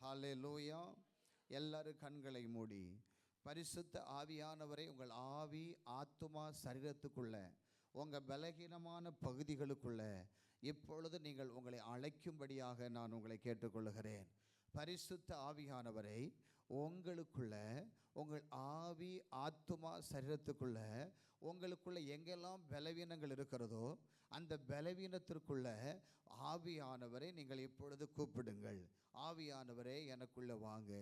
ஹல்லேலூயா. எல்லாரும் கண்களை மூடி பரிசுத்த ஆவியானவரை உங்கள் ஆவி, ஆத்துமா, சரீரத்துக்குள்ள, உங்கள் பலகீனமான பகுதிகளுக்குள்ள இப்பொழுது நீங்கள் உங்களை அழைக்கும்படியாக நான் உங்களை கேட்டுக்கொள்கிறேன். பரிசுத்த ஆவியானவரை உங்களுக்குள்ள, உங்கள் ஆவி, ஆத்துமா, சரீரத்துக்குள்ள உங்களுக்குள்ள எங்கெல்லாம் பலவீனங்கள் இருக்கிறதோ அந்த பலவீனத்திற்குள்ள ஆவியானவரை நீங்கள் இப்பொழுது கூப்பிடுங்கள். ஆவியானவரே எனக்குள்ளே வாங்க,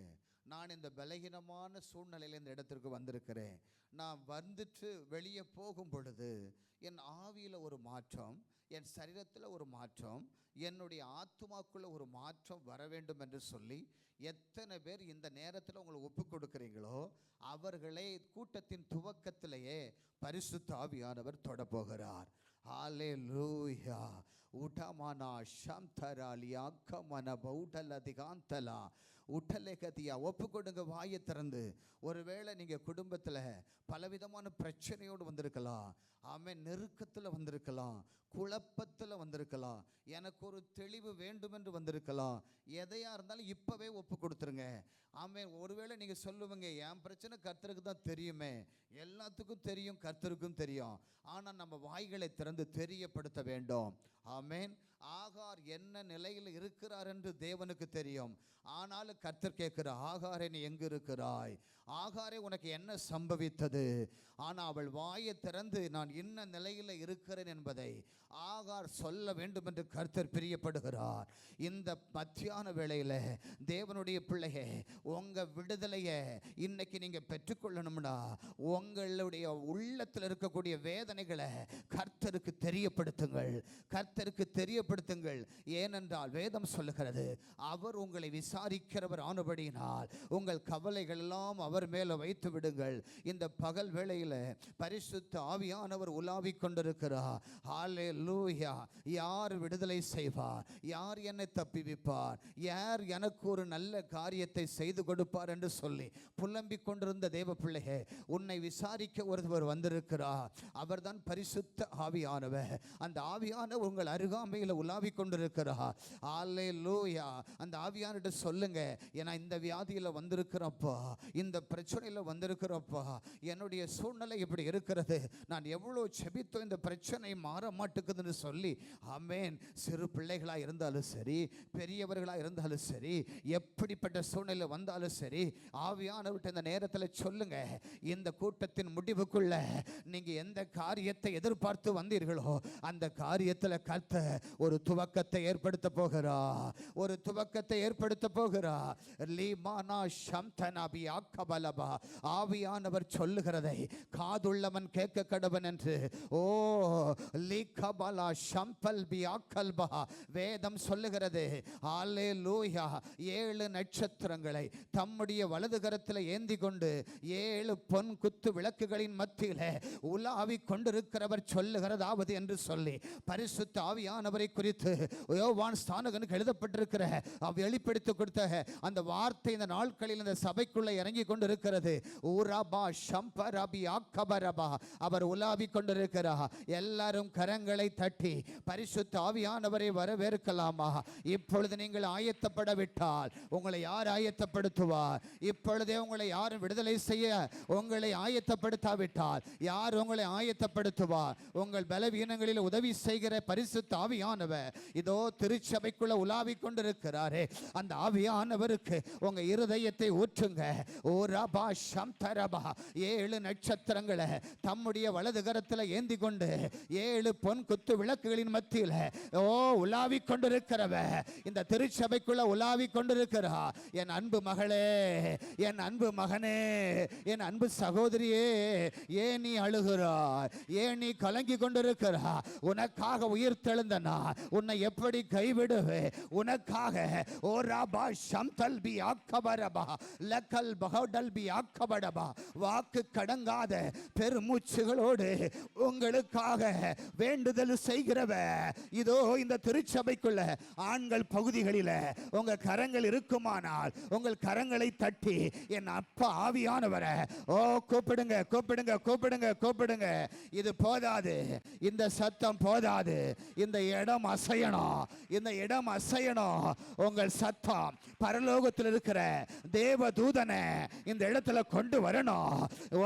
நான் இந்த பலகீனமான சூழ்நிலையில் இந்த இடத்திற்கு வந்திருக்கிறேன். நான் வந்துட்டு வெளியே போகும் பொழுது என் ஆவியில் ஒரு மாற்றம், என் சரீரத்தில் ஒரு மாற்றம், என்னுடைய ஆத்துமாக்குள்ள ஒரு மாற்றம் வர வேண்டும் என்று சொல்லி எத்தனை பேர் இந்த நேரத்தில் உங்களை ஒப்பு கொடுக்குறீங்களோ அவர்களை கூட்டத்தின் துவக்கத்திலேயே பரிசுத்த ஆவியானவர் தொடப்போகிறார். ஹல்லேலூயா. உடமனா ஷம்தராலியா கமன பௌடல திகாந்தலா உடலகதியா. ஒப்பு கொடுங்க வாயை திறந்து. ஒருவேளை நீங்கள் குடும்பத்தில் பலவிதமான பிரச்சனையோடு வந்திருக்கலாம், நெருக்கத்தில் வந்திருக்கலாம், குழப்பத்தில் வந்திருக்கலாம், எனக்கு ஒரு தெளிவு வேண்டும் என்று வந்திருக்கலாம். எதையாக இருந்தாலும் இப்போவே ஒப்பு கொடுத்துருங்க. ஒருவேளை நீங்கள் சொல்லுவீங்க, என் பிரச்சனை கர்த்தருக்கு தான் தெரியுமே. எல்லாத்துக்கும் தெரியும், கர்த்தருக்கும் தெரியும். ஆனால் நம்ம வாய்களை திறந்து தெரியப்படுத்த வேண்டும். ஆமென். ஆகார் என்ன நிலையில் இருக்கிறார் என்று தேவனுக்கு தெரியும். ஆனாலும் கர்த்தர் கேட்கிறார், ஆகாரே நீ எங்கு இருக்கிறாய்? ஆகாரே உனக்கு என்ன சம்பவித்தது? ஆனால் அவள் வாயை திறந்து நான் இன்ன நிலையில் இருக்கிறேன் என்பதை ஆகார் சொல்ல வேண்டும் என்று கர்த்தர் பிரியப்படுகிறார். இந்த மத்தியான வேளையில் தேவனுடைய பிள்ளையே, உங்கள் விடுதலையை இன்னைக்கு நீங்கள் பெற்றுக்கொள்ளணும்னா உங்களுடைய உள்ளத்தில் இருக்கக்கூடிய வேதனைகளை கர்த்தருக்கு தெரியப்படுத்துங்கள், கர்த்தருக்கு தெரியப்படுத்துங்கள். ஏனென்றால் வேதம் சொல்லுகிறது, அவர் உங்களை விசாரிக்கிறவர் ஆனபடியினால் உங்கள் கவலைகள் எல்லாம் அவர் மேலே வைத்து விடுங்கள். இந்த பகல் வேளையில் பரிசுத்த ஆவியானவர் உலாவிக் கொண்டிருக்கிறார். ஹல்லேலூயா. யார் விடுதலை செய்வார்? யார் என்னை தப்பிவிப்பார்? யார் எனக்கு ஒரு நல்ல காரியத்தை செய்து கொடுப்பார் என்று சொல்லி புலம்பிக் கொண்டிருந்த தேவ பிள்ளையே, உன்னை விசாரிக்க ஒருவர் வந்திருக்கிறார். அவர்தான் பரிசுத்த ஆவியானவர். அந்த ஆவியானவர் உங்கள் அருகாமையில் உலாவிக் கொண்டிருக்கிறார். ஹல்லேலூயா. அந்த ஆவியானவர்கிட்ட சொல்லுங்க, ஏன்னா இந்த வியாதியில் வந்திருக்கிறப்பா, இந்த பிரச்சனையில் வந்திருக்கிறப்பா, என்னுடைய சூழ்நிலை இப்படி இருக்கிறது, நான் எவ்வளோ செபித்தோ இந்த பிரச்சனை மாற மாட்டேங்குதுன்னு சொல்லி. ஆமென். சிறு பிள்ளைகளாக இருந்தாலும் சரி, பெரியவர்களாக இருந்தாலும் சரி, எப்படிப்பட்ட சூழ்நிலை வந்தாலும் சரி, ஆவியானவர்கிட்ட இந்த நேரத்தில் சொல்லுங்க. இந்த கூட்டத்தின் முடிவுக்குள்ள நீங்க எந்த காரியத்தை எதிர்பார்த்து வந்தீர்களோ அந்த காரியத்தில் கர்த்தர் ஒரு துவக்கத்தை ஏற்படுத்த போகிறார், ஒரு துவக்கத்தை ஏற்படுத்த போகிறார். லீமானா ஷம்தனாபி ஆக்கபலபா. ஆவியானவர் சொல்லுகிறதை காதுள்ளவன் கேட்க கடவன் என்று. ஓ லீகபலா ஷம்பல்பி ஆக்கல்பா. வேதம் சொல்லுகிறது, ஹல்லேலூயா, 7 நட்சத்திரங்களை தம்முடைய வலது கரத்தில் ஏந்தி கொண்டு 7 பொன் குத்து விளக்குகளின் மத்தியில் உலாவி கொண்டிருக்கிறவர் சொல்லுகிறதாவது என்று சொல்லி பரிசுத்த ஆவியானவரை குறித்து யோவான் ஸ்நானகனுக்கு எழுதப்பட்டிருக்கிற வெளிப்படுத்தி கொடுத்த அந்த வார்த்தை இந்த நாட்களில் இந்த சபைக்குள்ள இறங்கி கொண்டிருக்கிறது. ஊராபா ஷம்பரபி ஆக்கபரபா. அவர் உலாவி கொண்டிருக்கிறார். எல்லாரும் கரங்களை தட்டி பரிசுத்த ஆவியானவரை வரவேற்கலாமா? இப்பொழுது நீங்கள் ஆயத்தப்படவிட்டால் உங்களை யார் ஆயத்தப்படுத்துவார்? இப்பொழுதே உங்களை யாரும் விடுதலை செய்ய உங்களை ஆயத்தப்படுத்தாவிட்டால் யார் உங்களை ஆயத்தப்படுத்துவார்? உங்கள் பலவீனங்களில் உதவி செய்கிற பரிசுத்த ஆவியானவர் இதோ திருச்சபைக்குள்ள உலாவிக் கொண்டிருக்கிறாரே. அந்த ஆவியானவருக்கு உங்க இருதயத்தை ஊற்றுங்க. ஓ ரபா ஷம்தரபா. 7 நட்சத்திரங்களை தம்முடைய வலது கரத்தில் ஏந்தி கொண்டு 7 பொன் குத்து விளக்குகளின் மத்தியில் ஓ உலாவிக் கொண்டிருக்கிறவ இந்த திருச்சபைக்குள்ள உலாவிக் கொண்டிருக்கிறார். என் அன்பு மகளே, என் அன்பு மகனே, என் அன்பு சகோதரியே, ஏன் நீ அழுகிறாய்? ஏன் நீ கலங்கி கொண்டிருக்கிறாய்? உனக்காக உயிர் தெழுந்தனா உன்னை எப்படி கைவிடுவே? உனக்காக ஓ ரபா ஷம்தல்பி ஆக்கபரபா லக்கல் பஹடல்பி ஆக்கபடபா. வாக்கு கடங்காத பெருமூச்சுகளோடு உங்களுக்காக வேண்டுதல் செய்கிறவ இதோ இந்த திருச்சபைக்குள்ள ஆண்கள் பகுதிகளில் உங்க கரங்கள் இருக்குமானால் உங்கள் கரங்களை தட்டி என் அப்பா ஆவியானவரை ஓ கூப்பிடுங்க, கூப்பிடுங்க, கூப்பிடுங்க, கூப்பிடுங்க. இது போதாது, இந்த சத்தம் போதாது, இந்த இடம் இடம் அசையணும், இந்த இடம் அசையணும். உங்கள் சத்தம் பரலோகத்தில் இருக்கிற தேவ தூதனை இந்த இடத்துல கொண்டு வரணும்.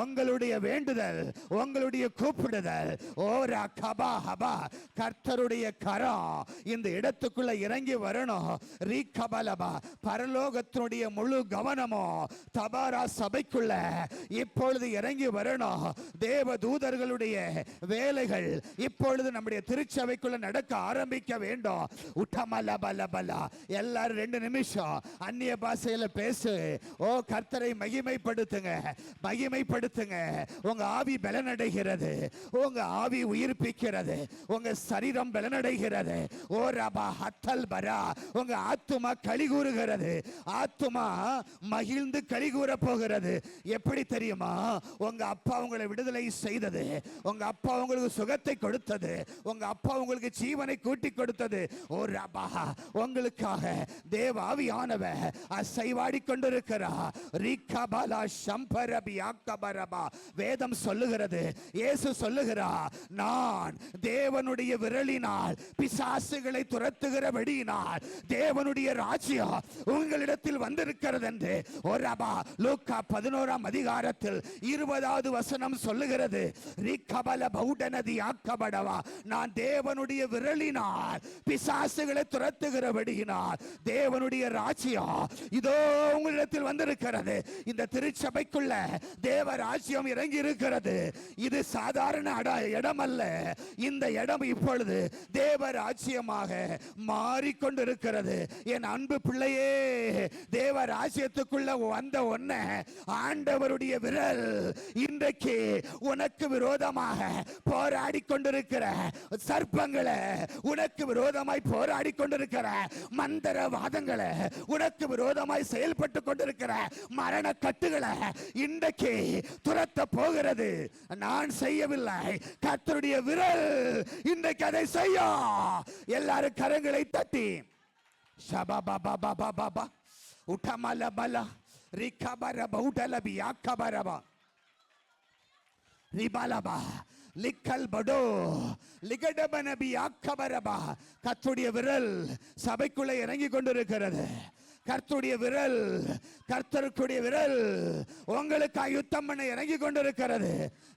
உங்களுடைய வேண்டுதல், உங்களுடைய கூப்பிடுதல், ஓரா கபா ஹபா, கர்த்தருடைய கரம் இந்த இடத்துக்குள்ள இறங்கி வரணும். ரீகபலபா, பரலோகத்தினுடைய முழு கவனமும் தபாரா சபைக்குள்ள இப்பொழுது இறங்கி வரணும். தேவ தூதர்களுடைய வேலைகள் இப்பொழுது நம்முடைய திருச்சபைக்குள்ள நடக்க ஆரம்பிக்க வேண்டும். உட்டமலபலபலா, எல்லாரும் 2 நிமிஷம் அந்நிய பாஷையில பேசு. ஓ கர்த்தரை மகிமைப்படுத்துங்க, மகிமைப்படுத்துங்க. உங்க ஆவி பலனடைகிறது, உங்க ஆவி உயிர்ப்பிக்கிறது, உங்க சரீரம் பலனடைகிறது. ஓ ரபா ஹத்தல் பரா, உங்க ஆத்துமா களி கூறுகிறது, ஆத்துமா மகிழ்ந்து களி கூற போகிறது. எப்படி தெரியுமா? உங்க அப்பா உங்களை விடுதலை செய்தது, உங்க அப்பா உங்களுக்கு சுகத்தை கொடுத்தது, உங்க அப்பா உங்களுக்கு ஜீவனை கூட்டி கொடுத்தது. ஓ ரபா, உங்களுக்காக தேவ ஆவியானவர் அசைவாடி கொண்டிருக்கிறார். ரிகபலா ஷம்பரபி ஆக்கபரபா, வேதம் சொல்லுகிறது, இயேசு சொல்லுகிறார், நான் தேவனுடைய விரலினால் பிசாசுகளை துரத்துகிறபடியினால் தேவனுடைய ராஜ்யம் உங்களிடத்தில் வந்திருக்கிறது என்று ஓரபா லூக்கா 11ஆம் அதிகாரத்தில் 20வது வசனம் சொல்லுகிறது. ரிகபல பௌடனதி ஆக்கபடவா, நான் தேவனுடைய விரலினால் பிசாசுகளை துரத்துகிறபடியினால் தேவனுடைய ராஜ்யம் இதோ உங்களிடத்தில் வந்திருக்கிறது. இந்த திருச்சபைக்குள்ள தேவ ராஜ்யம் இறங்கி இருக்கிறது. இது சாதாரண இடம் அல்ல. இந்த இடம் இப்பொழுது தேவ ராஜ்யமாக மாறிக்கொண்டிருக்கிறது. என் அன்பு பிள்ளையே, தேவ ராஜ்யத்துக்குள்ள வந்த உன்னை ஆண்டவருடைய விரல் இன்றைக்கு உனக்கு விரோதமாக போராடி கொண்டிருக்கிற சர்ப்பங்களை, உனக்கு விரோதமாய் போராடி கொண்டிருக்கிற மந்திரவாதங்களை, உனக்கு விரோதமாய் செயல்பட்டு கொண்டிருக்கிற மரண கட்டுகளை இன்றைக்கு துரத்த போகிறது. நான் செய்யவில்லை, கர்த்தருடைய விரல் இன்றைக்கு அதை செய்ய. எல்லாரும் கரங்களை தட்டி ஷபபபபபப உட்டமலபல ரிகபரப உடலபி ஆக்கபரப ரிபலபா லிக்கல் படோ லிகடபனபி ஆக்கபரபா. கர்த்தருடைய விரல் சபைக்குள்ளே இறங்கி கொண்டிருக்கிறது. கர்த்தருடைய விரல், கர்த்தருடைய விரல் உங்களுக்காக யுத்தம் பண்ண இறங்கி கொண்டிருக்கிறது.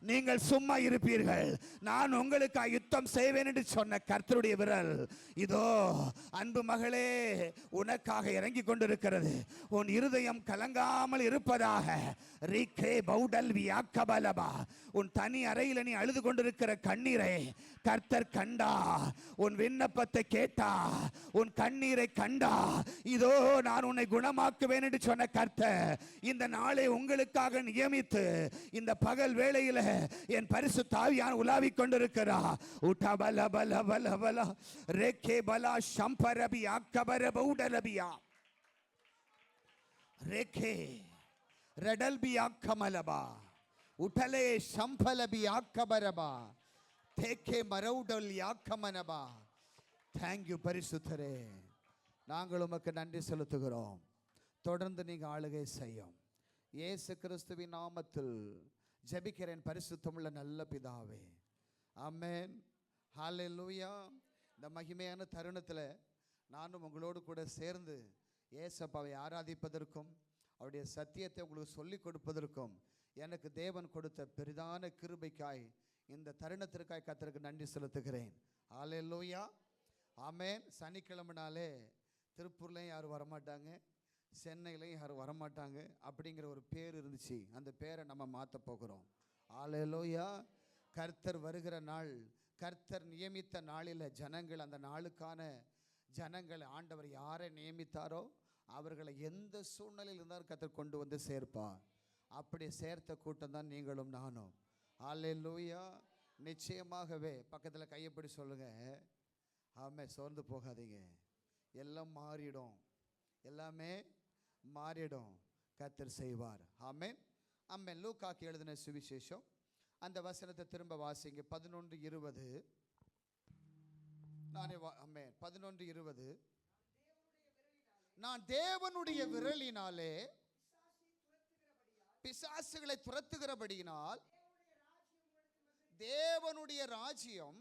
நீங்கள் சும்மா இருப்பீர்கள், நான் உங்களுக்காக யுத்தம் செய்வேன் என்று சொன்ன கர்த்தருடைய விரல் இதோ அன்பு மகளே உனக்காக இறங்கி கொண்டிருக்கிறது. உன் இருதயம் கலங்காமல் இருப்பதாக. ரீகே பௌடல் வியாக்கபலபா, உன் தனி அறையில் நீ அழுது கொண்டிருக்கிற கண்ணீரை கர்த்தர் கண்டா, உன் விண்ணப்பத்தை கேட்டா, உன் கண்ணீரை கண்டா. இதோ நான் உன்னை குணமாக்குவேன் என்று சொன்ன கர்த்தர் இந்த நாளை உங்களுக்காக நியமித்து இந்த பகல் வேளையில என் பரிசுத்த ஆவியானவர் உலாவிக் கொண்டிருக்கிறார். உட்டபல பல பல பல ரேகே பலா ஷம்பரபி ஆக்கபர பௌடலபியா ரேகே ரெடல்பி ஆக்கமலபா உட்டலே ஷம்பலபி ஆக்கபரபா தேக்கே மரவுடல் ஆக்கமனபா. தேங்க்யூ பரிசுத்தரே, நாங்கள் உமக்கு நன்றி செலுத்துகிறோம். தொடர்ந்து நீங்க ஆளுகை செய்யும். இயேசு கிறிஸ்துவின் நாமத்தில் ஜெபிக்கிறேன் பரிசுத்தமுள்ள நல்ல பிதாவே, ஆமென். ஹல்லேலூயா. இந்த மகிமையான தருணத்தில் நானும் உங்களோடு கூட சேர்ந்து இயேசப்பாவை ஆராதிப்பதற்கும் அவருடைய சத்தியத்தை உங்களுக்கு சொல்லிக் கொடுப்பதற்கும் எனக்கு தேவன் கொடுத்த பெரிதான கிருபைக்காய் இந்த தருணத்திற்காய் கர்த்தருக்கு நன்றி செலுத்துகிறேன். ஹல்லேலூயா, ஆமென். சனிக்கிழமைனாலே திருப்பூர்லையும் யாரும் வரமாட்டாங்க, சென்னையிலையும் யாரும் வரமாட்டாங்க அப்படிங்கிற ஒரு பேர் இருந்துச்சு. அந்த பேரை நம்ம மாற்ற போகிறோம். ஹல்லேலூயா. கர்த்தர் வருகிற நாள், கர்த்தர் நியமித்த நாளில் ஜனங்கள், அந்த நாளுக்கான ஜனங்கள் ஆண்டவர் யாரை நியமித்தாரோ அவர்களை எந்த சூழ்நிலையில் இருந்தாலும் கர்த்தர் கொண்டு வந்து சேர்ப்பார். அப்படி சேர்த்த கூட்டம் தான் நீங்களும் நானும். ஹல்லேலூயா. நிச்சயமாகவே பக்கத்தில் கையப்படி சொல்லுங்க, ஆமென். சோர்ந்து போகாதீங்க, எல்லாம் மாறிடும், எல்லாமே மாறிடும், கர்த்தர் செய்வார். ஆமென், ஆமென். லூக்காக்கு எழுதின சுவிசேஷம் அந்த வசனத்தை திரும்ப வாசிங்க. 11:20. நானே ஆமென். 11:20. நான் தேவனுடைய விரலினாலே பிசாசுகளை துரத்துகிறபடியினால் தேவனுடைய ராஜ்யம்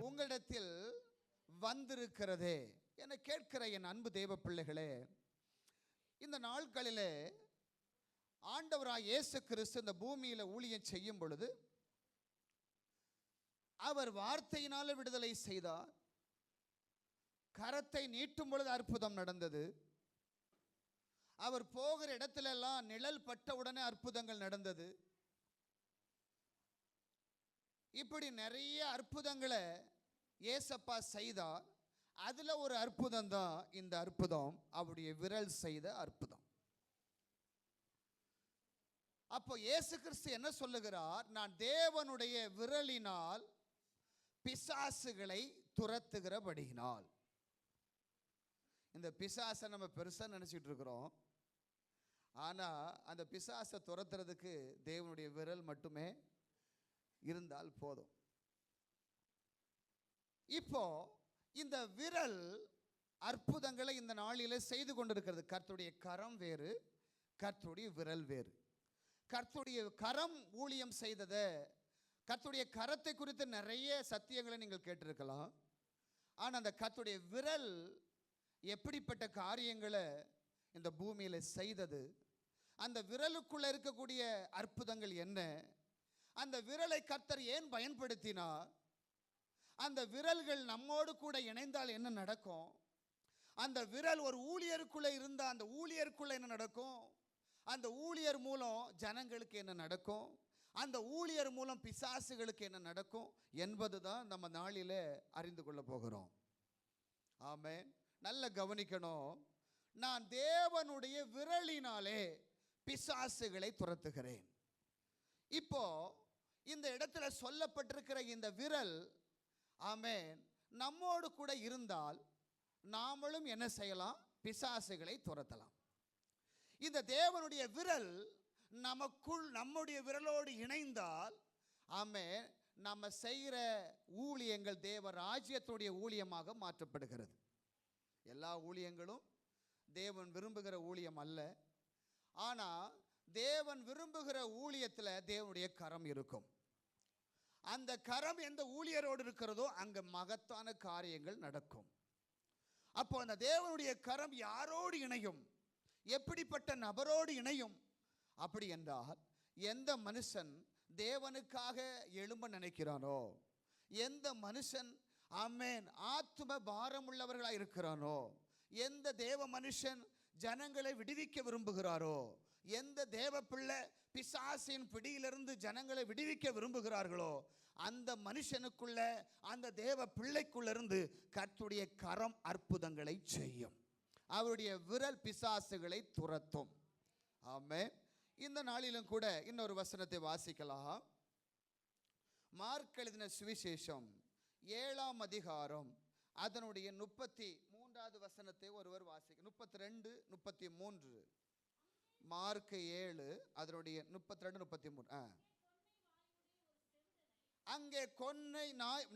உங்களிடத்தில் வந்திருக்கிறதே என கேட்கிற என் அன்பு தேவ பிள்ளைகளே, இந்த நாட்களிலே ஆண்டவராய் இயேசு கிறிஸ்து இந்த பூமியில ஊழியம் செய்யும் பொழுது அவர் வார்த்தையினால விடுதலை செய்தார். கரத்தை நீட்டும் பொழுது அற்புதம் நடந்தது. அவர் போகிற இடத்துல எல்லாம் நிழல் பட்ட உடனே அற்புதங்கள் நடந்தது. இப்படி நிறைய அற்புதங்களை ஏசப்பா செய்தார். அதுல ஒரு அற்புதம் தான் இந்த அற்புதம், அவருடைய விரல் செய்த அற்புதம். அப்போ இயேசு கிறிஸ்து என்ன சொல்லுகிறார்? நான் தேவனுடைய விரலினால் பிசாசுகளை துரத்துகிறபடியினால். இந்த பிசாசை நம்ம பெருசா நினைச்சிட்டு இருக்கிறோம். ஆனா அந்த பிசாசை துரத்துறதுக்கு தேவனுடைய விரல் மட்டுமே இருந்தால் போதும். இப்போ இந்த விரல் அற்புதங்களை இந்த நாளிலே செய்து கொண்டிருக்கிறது. கர்த்தருடைய கரம் வேறு, கர்த்தருடைய விரல் வேறு. கர்த்தருடைய கரம் ஊழியம் செய்ததை, கர்த்தருடைய கரத்தை குறித்து நிறைய சத்தியங்களை நீங்கள் கேட்டிருக்கலாம். ஆனால் அந்த கர்த்தருடைய விரல் எப்படிப்பட்ட காரியங்களை இந்த பூமியில் செய்தது, அந்த விரலுக்குள்ள இருக்கக்கூடிய அற்புதங்கள் என்ன, அந்த விரலை கர்த்தர் ஏன் பயன்படுத்தினார், அந்த விரல்கள் நம்மோடு கூட இணைந்தால் என்ன நடக்கும், அந்த விரல் ஒரு ஊழியருக்குள்ள இருந்தால் அந்த ஊழியருக்குள்ள என்ன நடக்கும், அந்த ஊழியர் மூலம் ஜனங்களுக்கு என்ன நடக்கும், அந்த ஊழியர் மூலம் பிசாசுகளுக்கு என்ன நடக்கும் என்பதுதான் நம்ம நாளிலே அறிந்து கொள்ள போகிறோம். ஆமென். நல்ல கவனிக்கணும். நான் தேவனுடைய விரலினாலே பிசாசுகளை துரத்துகிறேன். இப்போ இந்த இடத்துல சொல்லப்பட்டிருக்கிற இந்த விரல், ஆமென், நம்மோடு கூட இருந்தால் நாமளும் என்ன செய்யலாம்? பிசாசுகளை துரத்தலாம். இந்த தேவனுடைய விரல் நமக்குள், நம்முடைய விரலோடு இணைந்தால், ஆமென், நம்ம செய்கிற ஊழியங்கள் தேவ ராஜ்யத்துடைய ஊழியமாக மாற்றப்படுகிறது. எல்லா ஊழியங்களும் தேவன் விரும்புகிற ஊழியம் அல்ல. ஆனால் தேவன் விரும்புகிற ஊழியத்தில் தேவனுடைய கரம் இருக்கும். அந்த கரம் எந்த ஊழியரோடு இருக்கிறதோ அங்கே மகத்தான காரியங்கள் நடக்கும். அப்போ அந்த தேவனுடைய கரம் யாரோடு இணையும்? எப்படிப்பட்ட நபரோடு இணையும்? அப்படி என்றால், எந்த மனுஷன் தேவனுக்காக எழும்ப நினைக்கிறானோ, எந்த மனுஷன், ஆமென், ஆத்தும பாரம் உள்ளவர்களாக இருக்கிறானோ, எந்த தேவ மனுஷன் ஜனங்களை விடுவிக்க விரும்புகிறாரோ, எந்த தேவ பிள்ளை பிசாசின் பிடியிலிருந்து ஜனங்களை விடுவிக்க விரும்புகிறார்களோ, அந்த மனுஷனுக்குள்ள, அந்த தேவ பிள்ளைக்குள்ளிருந்து கர்த்தருடைய கரம் அற்புதங்களை செய்யும். அவருடைய விரல் பிசாசுகளை துரத்தும். ஆமென். இந்த நாளிலும் கூட இன்னொரு வசனத்தை வாசிக்கலாம். மார்க் எழுதின சுவிசேஷம் 7ஆம் அதிகாரம் அதனுடைய 33வது வசனத்தை ஒருவர் வாசிக்க. 32, 33. மார்க் 7 அதனுடைய 32, 33. அங்கே கொன்னை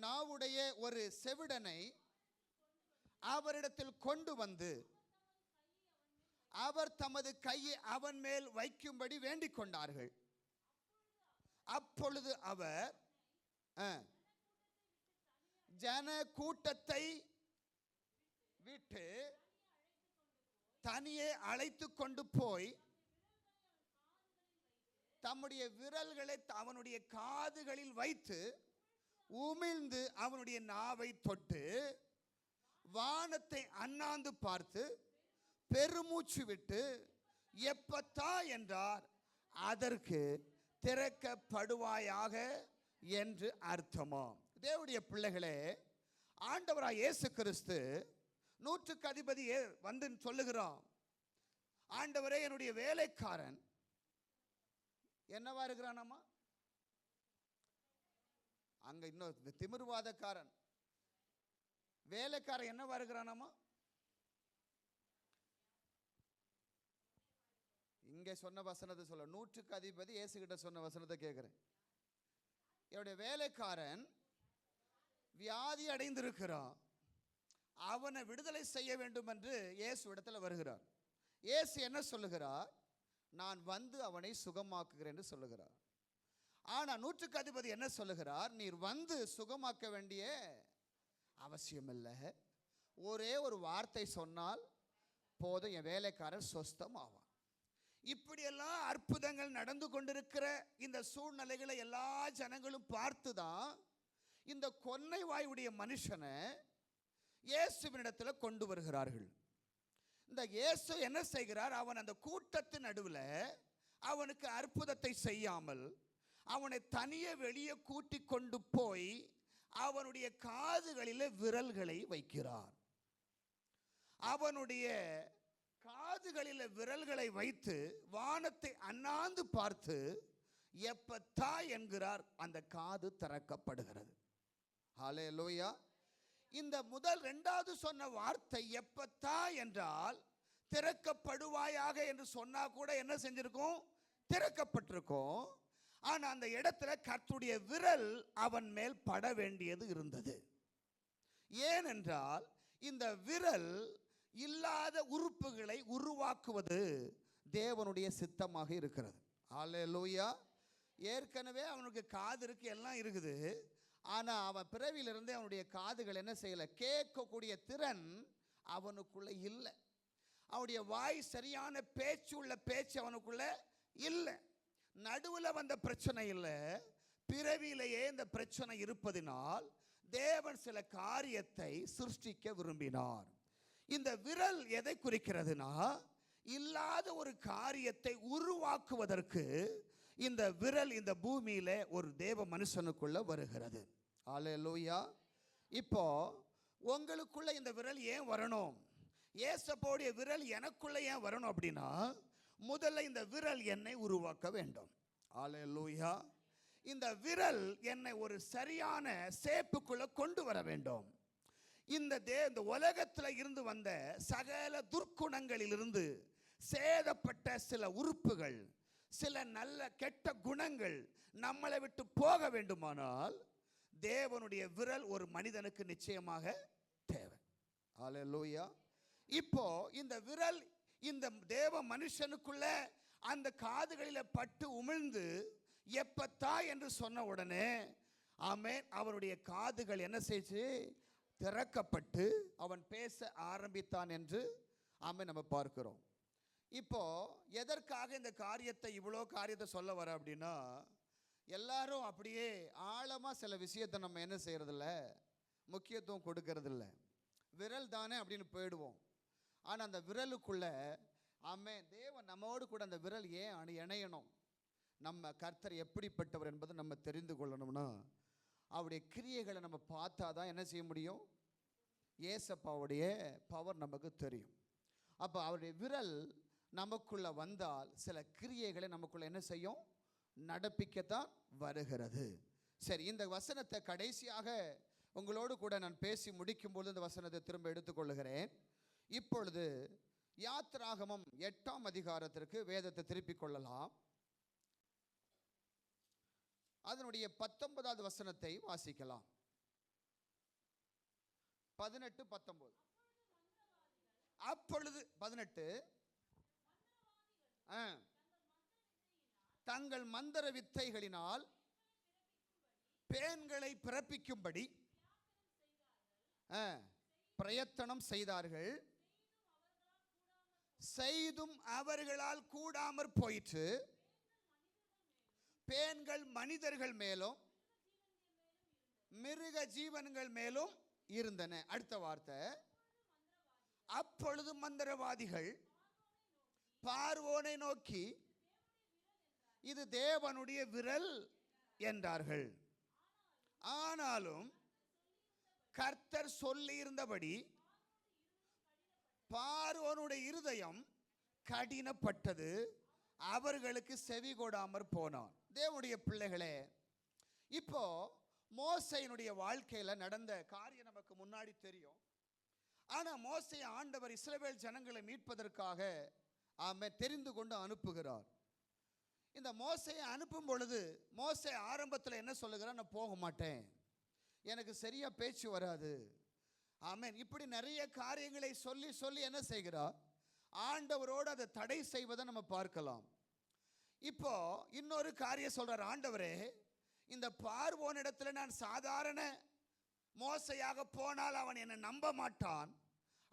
நாவுடைய ஒரு செவிடனை அவரிடத்தில் கொண்டு வந்து அவர் தமது கையை அவன் மேல் வைக்கும்படி வேண்டிக் கொண்டார்கள். அப்பொழுது அவர் ஜன கூட்டத்தை விட்டு தனியே அழைத்து கொண்டு போய் தம்முடைய விரல்களை அவனுடைய காதுகளில் வைத்து உமிழ்ந்து அவனுடைய நாவை தொட்டு வானத்தை அண்ணாந்து பார்த்து பெருமூச்சு விட்டு எப்பத்தா என்றார். அதற்கு திறக்கப்படுவாயாக என்று அர்த்தமாம். தேவனுடைய பிள்ளைகளே, ஆண்டவராய் இயேசு கிறிஸ்து 100க்கு அதிபதி வந்து சொல்லுகிறான், ஆண்டவரே, என்னுடைய வேலைக்காரன் என்னவா இருக்கிறானாமா? அங்க இன்னொரு திமிர்வாதக்காரன் வேலைக்காரன் என்னவா இருக்கிறானாமா? இங்கே சொன்ன வசனத்தை சொல்ல, 100க்கு அதிபதி இயேசு கிட்ட சொன்ன வசனத்தை கேட்கிறேன். என்னுடைய வேலைக்காரன் வியாதி அடைந்திருக்கிறான், அவனை விடுதலை செய்ய வேண்டும் என்று இயேசு இடத்துல வருகிறார். இயேசு என்ன சொல்லுகிறார்? நான் வந்து அவனை சுகமாக்குகிறேன் என்று சொல்லுகிறார். ஆனால் 100க்கு அதிபதி என்ன சொல்லுகிறார்? நீர் வந்து சுகமாக்க வேண்டிய அவசியம் இல்லை. ஒரே ஒரு வார்த்தை சொன்னால் போதும், என் வேலைக்காரர் சொஸ்தம் ஆவான். இப்படியெல்லாம் அற்புதங்கள் நடந்து கொண்டிருக்கிற இந்த சூழ்நிலைகளை எல்லா ஜனங்களும் பார்த்துதான் இந்த கொன்னை வாயுடைய மனுஷனை இயேசுவினிடத்தில் கொண்டு வருகிறார்கள். இந்த இயேசு என்ன செய்கிறார்? அவன் அந்த கூட்டத்தின் நடுவில் அவனுக்கு அற்புதத்தை செய்யாமல் அவனை தனியே வெளியே கூட்டி கொண்டு போய் அவனுடைய காதுகளில் விரல்களை வைக்கிறார். அவனுடைய காதுகளில் விரல்களை வைத்து வானத்தை அண்ணாந்து பார்த்து எப்பத்தா என்கிறார். அந்த காது திறக்கப்படுகிறது. ஹல்லேலூயா. இந்த முதல் இரண்டாவது சொன்ன வார்த்தை எப்பத்தா என்றால் திறக்கப்படுவாயாக என்று சொன்னா கூட என்ன செஞ்சிருக்கும்? திறக்கப்பட்டிருக்கும். ஆனா அந்த இடத்துல கர்த்தருடைய விரல் அவன் மேல் பட வேண்டியது இருந்தது. ஏனென்றால் இந்த விரல் இல்லாத உறுப்புகளை உருவாக்குவது தேவனுடைய சித்தமாக இருக்கிறது. ஹல்லேலூயா. ஏற்கனவே அவனுக்கு காது இருக்கு, எல்லாம் இருக்குது. ஆனால் அவன் பிறவியிலிருந்து அவனுடைய காதுகள் என்ன செய்யலை? கேட்கக்கூடிய திறன் அவனுக்குள்ள இல்லை. அவனுடைய வாய் சரியான பேச்சு உள்ள பேச்சு அவனுக்குள்ள இல்லை. நடுவில் வந்த பிரச்சனை இல்லை, பிறவியிலேயே இந்த பிரச்சனை இருப்பதினால் தேவன் சில காரியத்தை சிருஷ்டிக்க விரும்பினார். இந்த விரல் எதை குறிக்கிறதுனா, இல்லாத ஒரு காரியத்தை உருவாக்குவதற்கு இந்த விரல் இந்த பூமியில ஒரு தேவ மனுஷனுக்குள்ள வருகிறது. ஹல்லேலூயா. இப்போ உங்களுக்குள்ள இந்த விரல் ஏன் வரணும்? இயேசுவோடைய விரல் எனக்குள்ள ஏன் வரணும் அப்படின்னா, முதல்ல இந்த விரல் என்னை உருவாக்க வேண்டும். ஹல்லேலூயா. இந்த விரல் என்னை ஒரு சரியான சேப்புக்குள்ள கொண்டு வர வேண்டும். இந்த உலகத்தில் இருந்து வந்த சகல துர்க்குணங்களிலிருந்து சேதப்பட்ட சில உறுப்புகள், சில நல்ல கெட்ட குணங்கள் நம்மளை விட்டு போக வேண்டுமானால் தேவனுடைய விரல் ஒரு மனிதனுக்கு நிச்சயமாக தேவை. ஹல்லேலூயா. இப்போ இந்த விரல் இந்த தேவ மனுஷனுக்குள்ள அந்த காதுகளில் பட்டு உமிழ்ந்து எப்பத்தா என்று சொன்ன உடனே ஆமென், அவருடைய காதுகள் என்ன செய்து திறக்கப்பட்டு அவன் பேச ஆரம்பித்தான் என்று ஆமென் நம்ம பார்க்கிறோம். இப்போ எதற்காக இந்த காரியத்தை இவ்வளோ காரியத்தை சொல்ல வர அப்படின்னா, எல்லாரும் அப்படியே ஆழமாக சில விஷயத்தை நம்ம என்ன செய்யறதில்ல, முக்கியத்துவம் கொடுக்கறதில்ல. விரல் தானே அப்படின்னு போயிடுவோம். ஆனால் அந்த விரலுக்குள்ள ஆமென் தேவன் நம்மோடு கூட அந்த விரல் ஏன் இணையணும், நம்ம கர்த்தர் எப்படிப்பட்டவர் என்பதை நம்ம தெரிந்து கொள்ளணும்னா அவருடைய கிரியைகளை நம்ம பார்த்தா தான் என்ன செய்ய முடியும்? ஏசப்பாவுடைய பவர் நமக்கு தெரியும். அப்போ அவருடைய விரல் நமக்குள்ள வந்தால் சில கிரியைகளை நமக்குள்ள என்ன செய்யும்? நடப்பிக்கத்தான் வருகிறது. சரி, இந்த வசனத்தை கடைசியாக உங்களோடு கூட நான் பேசி முடிக்கும்போது இந்த வசனத்தை திரும்ப எடுத்துக்கொள்ளுகிறேன். இப்பொழுது யாத்ராகமம் 8ஆம் அதிகாரத்திற்கு வேதத்தை திருப்பிக் கொள்ளலாம். அதனுடைய 19வது வசனத்தை வாசிக்கலாம். 18, 19. அப்பொழுது 18 தங்கள் மந்திர வித்தைகளினால் பேன்களை பிறப்பிக்கும்படி பிரயத்தனம் செய்தார்கள். செய்தும் அவர்களால் கூடாமற் போயிற்று. பேன்கள் மனிதர்கள் மேலும் மிருக ஜீவன்கள் மேலும் இருந்தன. அடுத்த வார்த்தை, அப்பொழுது மந்திரவாதிகள் பார்வோனை நோக்கி இது தேவனுடைய விரல் என்றார்கள். ஆனாலும் கர்த்தர் சொல்லி இருந்தபடி பார்வோனுடைய இருதயம் கடினப்பட்டது, அவர்களுக்கு செவி கொடாமற் போனான். தேவனுடைய பிள்ளைகளே, இப்போ மோசேயினுடைய வாழ்க்கையில் நடந்த காரியம் நமக்கு முன்னாடி தெரியும். ஆனால் மோசே ஆண்டவர் இஸ்ரவேல் ஜனங்களை மீட்பதற்காக தெரிந்து கொண்டு அனுப்புகிறார். இந்த மோசையை அனுப்பும் பொழுது மோசே ஆரம்பத்தில் என்ன சொல்லுகிறார்? நான் போக மாட்டேன், எனக்கு சரியா பேச்சு வராது, ஆமென், இப்படி நிறைய காரியங்களை சொல்லி சொல்லி என்ன செய்கிறார்? ஆண்டவரோடு அதை தடை செய்வதை நம்ம பார்க்கலாம். இப்போ இன்னொரு காரியம் சொல்றார், ஆண்டவரே, இந்த பார்வோனிடத்துல நான் சாதாரண மோசையாக போனால் அவன் என்னை நம்ப மாட்டான்,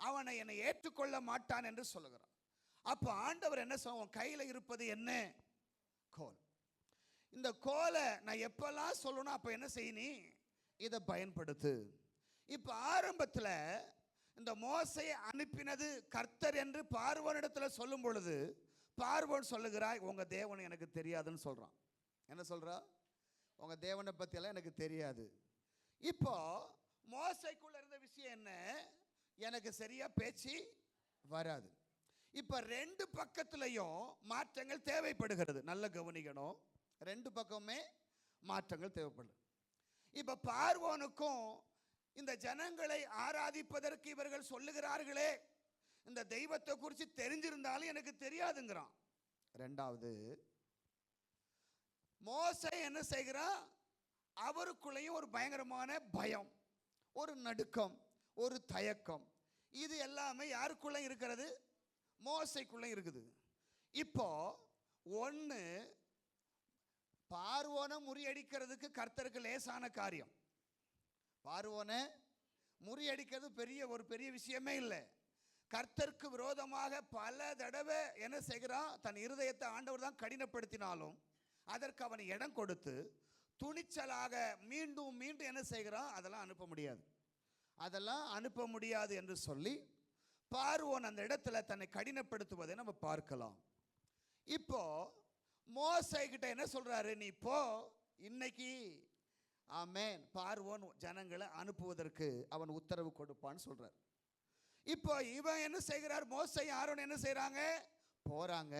அவனை என்னை ஏற்றுக்கொள்ள மாட்டான் என்று சொல்லுகிறான். அப்போ ஆண்டவர் என்ன சொல்ல, உன் கையில் இருப்பது என்ன? கோல். இந்த கோலை நான் எப்பெல்லாம் சொல்லணும் அப்போ என்ன செய்யணும், இதை பயன்படுத்து. இப்போ ஆரம்பத்தில் இந்த மோசையை அனுப்பினது கர்த்தர் என்று பார்வோனிடத்தில் சொல்லும் பொழுது பார்வோன் சொல்லுகிறாய், உங்க தேவன் எனக்கு தெரியாதுன்னு சொல்றான். என்ன சொல்றா? உங்க தேவனை பத்தி எல்லாம் எனக்கு தெரியாது. இப்போ மோசைக்குள்ள இருந்த விஷயம் என்ன, எனக்கு சரியா பேச்சு வராது. இப்ப ரெண்டு பக்கத்திலையும் மாற்றங்கள் தேவைப்படுகிறது. நல்ல கவனிக்கணும், ரெண்டு பக்கமே மாற்றங்கள் தேவைப்படுது. இப்ப பார்வோனுக்கும் இந்த ஜனங்களை ஆராதிப்பதற்கு இவர்கள் சொல்லுகிறார்களே, இந்த தெய்வத்தை குறித்து தெரிஞ்சிருந்தாலும் எனக்கு தெரியாதுங்கிறான். ரெண்டாவது, மோசே என்ன செய்கிறான், அவருக்குள்ளேயும் ஒரு பயங்கரமான பயம், ஒரு நடுக்கம், ஒரு தயக்கம். இது எல்லாமே யாருக்குள்ள இருக்கிறது? மோசைக்குள்ள இருக்குது. இப்போ ஒன்று, பார்வோனை முறியடிக்கிறதுக்கு கர்த்தருக்கு லேசான காரியம். பார்வோனை முறியடிக்கிறது ஒரு பெரிய விஷயமே இல்லை. கர்த்தருக்கு விரோதமாக பல தடவை என்ன செய்கிறான், தன் இருதயத்தை ஆண்டவர் தான் கடினப்படுத்தினாலும் அதற்கு அவன் இடம் கொடுத்து துணிச்சலாக மீண்டும் மீண்டும் என்ன செய்கிறான், அதெல்லாம் அனுப்ப முடியாது, அதெல்லாம் அனுப்ப முடியாது என்று சொல்லி பார்வோன் அந்த இடத்துல தன்னை கடினப்படுத்துவதை நம்ம பார்க்கலாம். இப்போ மோசே கிட்ட என்ன சொல்றாரு, நீ போ இன்னைக்கு, ஆமென், பார்வோன் ஜனங்களை அனுப்புவதற்கு அவன் உத்தரவு கொடுப்பான்னு சொல்றார். இப்போ இவன் என்ன செய்கிறார், மோசே ஆரோன் என்ன செய்றாங்க, போறாங்க.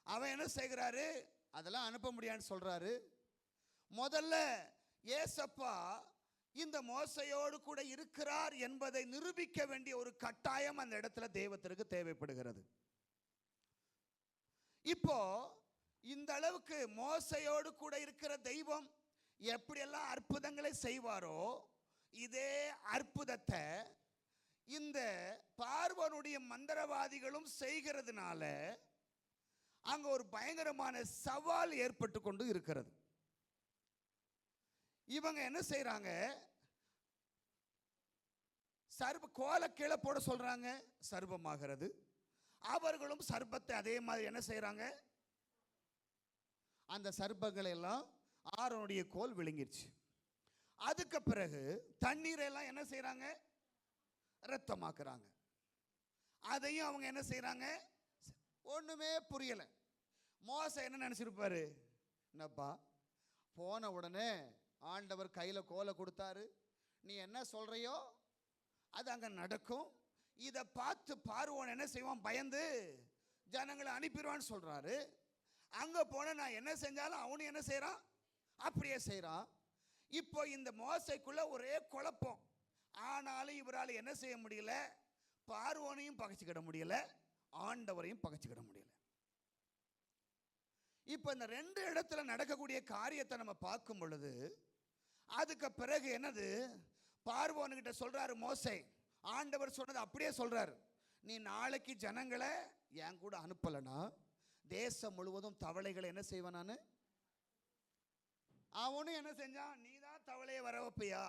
அவன் என்ன செய்கிறாரு, அதெல்லாம் அனுப்ப முடியாதுன்னு சொல்றாரு. முதல்ல ஏசப்பா இந்த மோசையோடு கூட இருக்கிறார் என்பதை நிரூபிக்க வேண்டிய ஒரு கட்டாயம் அந்த இடத்துல தெய்வத்திற்கு தேவைப்படுகிறது. இப்போ இந்த அளவுக்கு மோசையோடு கூட இருக்கிற தெய்வம் எப்படியெல்லாம் அற்புதங்களை செய்வாரோ, இதே அற்புதத்தை இந்த பார்வோனுடைய மந்திரவாதிகளும் செய்கிறதுனால அங்க ஒரு பயங்கரமான சவால் ஏற்பட்டு கொண்டு இருக்கிறது. இவங்க என்ன செய்யறாங்க, கோலை கீழே போட சொல்றாங்க, சர்ப்பமாகிறது. அவர்களும் சர்ப்பத்தை அதே மாதிரி என்ன செய்யறாங்க, அந்த சர்ப்பங்களை எல்லாம் ஆரோனுடைய கோல் விழுங்கிருச்சு. அதுக்கு பிறகு தண்ணீரை எல்லாம் என்ன செய்யறாங்க, ரத்தமாக்குறாங்க. அதையும் அவங்க என்ன செய்யறாங்க, ஒண்ணுமே புரியல. மோசே என்ன நினைச்சிருப்பாரு, என்னப்பா போன உடனே ஆண்டவர் கையில கோலை கொடுத்தாரு, நீ என்ன சொல்றியோ அது அங்க நடக்கும். இதை பார்த்து பார்வோன் என்ன செய்வான், பயந்து ஜனங்களை அனுப்பிடுவான்னு சொல்றாரு. அங்க போன நான் என்ன செஞ்சாலும் அவனு என்ன செய்யறான், அப்படியே செய்யறான். இப்போ இந்த மோசைக்குள்ள ஒரே குழப்பம். ஆனாலும் இவரால் என்ன செய்ய முடியல, பார்வோனையும் பகைச்சிக்கிட முடியல, ஆண்டவரையும் பகைச்சிக்கிட முடியல. இப்போ இந்த ரெண்டு இடத்துல நடக்கக்கூடிய காரியத்தை நம்ம பார்க்கும் பொழுது அதுக்கு பிறகு என்னது, பார்வோன்கிட்ட சொல்றாரு மோசே, ஆண்டவர் சொன்னது அப்படியே சொல்றாரு, நீ நாளைக்கு ஜனங்களை என் கூட அனுப்பலனா தேசம் முழுவதும் தவளைகளை என்ன செய்வேன் நான். அவனும் என்ன செஞ்சான், நீ தான் தவளையை வர வைப்பியா,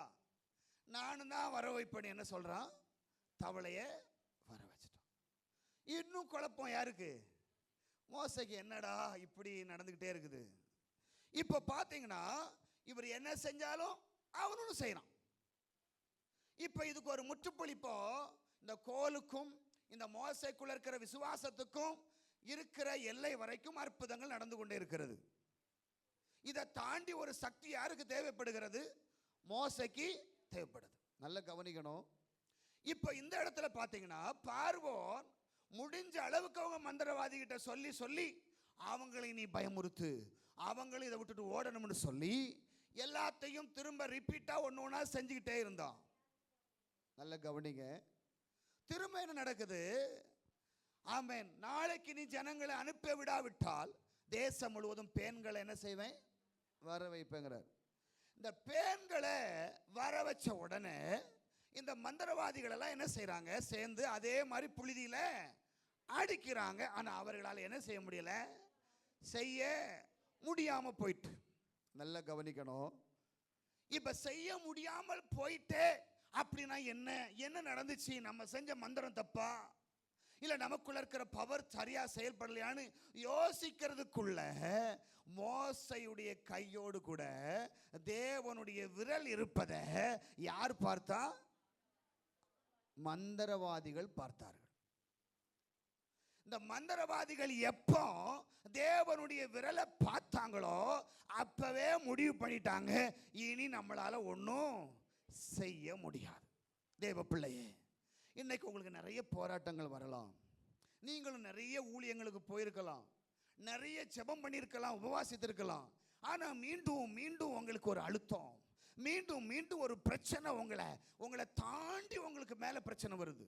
நானும் தான் வர வைப்பேன் என்ன சொல்றான், தவளையை வர வச்சுட்டான். இன்னும் குழப்பம் யாருக்கு, மோசைக்கு. என்னடா இப்படி நடந்துகிட்டே இருக்குது. இப்ப பாத்தீங்கன்னா இவர் என்ன செஞ்சாலும் அவனும் செய்யறான். இப்ப இதுக்கு ஒரு முற்றுப்புள்ளிப்போ இந்த கோலுக்கும் இந்த மோசைக்குள்ள இருக்கிற விசுவாசத்துக்கும் இருக்கிற எல்லை வரைக்கும் அற்புதங்கள் நடந்து கொண்டே இருக்கிறது. இதை தாண்டி ஒரு சக்தி யாருக்கு தேவைப்படுகிறது, மோசைக்கு தேவைப்படுது. நல்ல கவனிக்கணும். இப்ப இந்த இடத்துல பாத்தீங்கன்னா பார்வோன் முடிஞ்ச அளவுக்கு அவங்க மந்திரவாதி கிட்ட சொல்லி சொல்லி அவங்களை நீ பயமுறுத்து, அவங்களும் இதை விட்டுட்டு ஓடணும்னு சொல்லி எல்லாத்தையும் திரும்ப ரிப்பீட்டா ஒன்று ஒன்றா செஞ்சுக்கிட்டே இருந்தான். நல்ல கவனிங்க. திரும்ப என்ன நடக்குது, ஆமென், நாளைக்கு நீ ஜனங்களை அனுப்ப விடாவிட்டால் தேசம் முழுவதும் பேன்களை என்ன செய்வேன், வர வைப்பேங்கிறார். இந்த பேன்களை வர வச்ச உடனே இந்த மந்திரவாதிகள் எல்லாம் என்ன செய்யறாங்க, சேர்ந்து அதே மாதிரி புழுதியில அடிக்கிறாங்க. ஆனா அவர்களால் என்ன செய்ய முடியல, செய்ய முடியாம போயிட்டு. நல்லா கவனிக்கணும். இப்ப செய்ய முடியாமல் போயிட்டே அப்படின்னா என்ன என்ன நடந்துச்சு? நம்ம செஞ்ச மந்திரம் தப்பா, இல்ல நமக்குள்ள இருக்கிற பவர் சரியா செயல்படலையான்னு யோசிக்கிறதுக்குள்ள மோசையுடைய கையோடு கூட தேவனுடைய விரல் இருப்பதை யார் பார்த்தா? மந்திரவாதிகள் பார்த்தார்கள். இந்த மந்திரவாதிகள் எப்போ தேவனுடைய விரலை பார்த்தாங்களோ அப்பவே முடிவு பண்ணிட்டாங்க, இனி நம்மளால ஒன்றும் செய்ய முடியாது. தேவ பிள்ளையே, இன்னைக்கு உங்களுக்கு நிறைய போராட்டங்கள் வரலாம். நீங்களும் நிறைய ஊழியங்களுக்கு போயிருக்கலாம், நிறைய ஜெபம் பண்ணியிருக்கலாம், உபவாசித்திருக்கலாம். ஆனால் மீண்டும் மீண்டும் உங்களுக்கு ஒரு அழுத்தம், மீண்டும் மீண்டும் ஒரு பிரச்சனை உங்களை தாண்டி உங்களுக்கு மேலே பிரச்சனை வருது.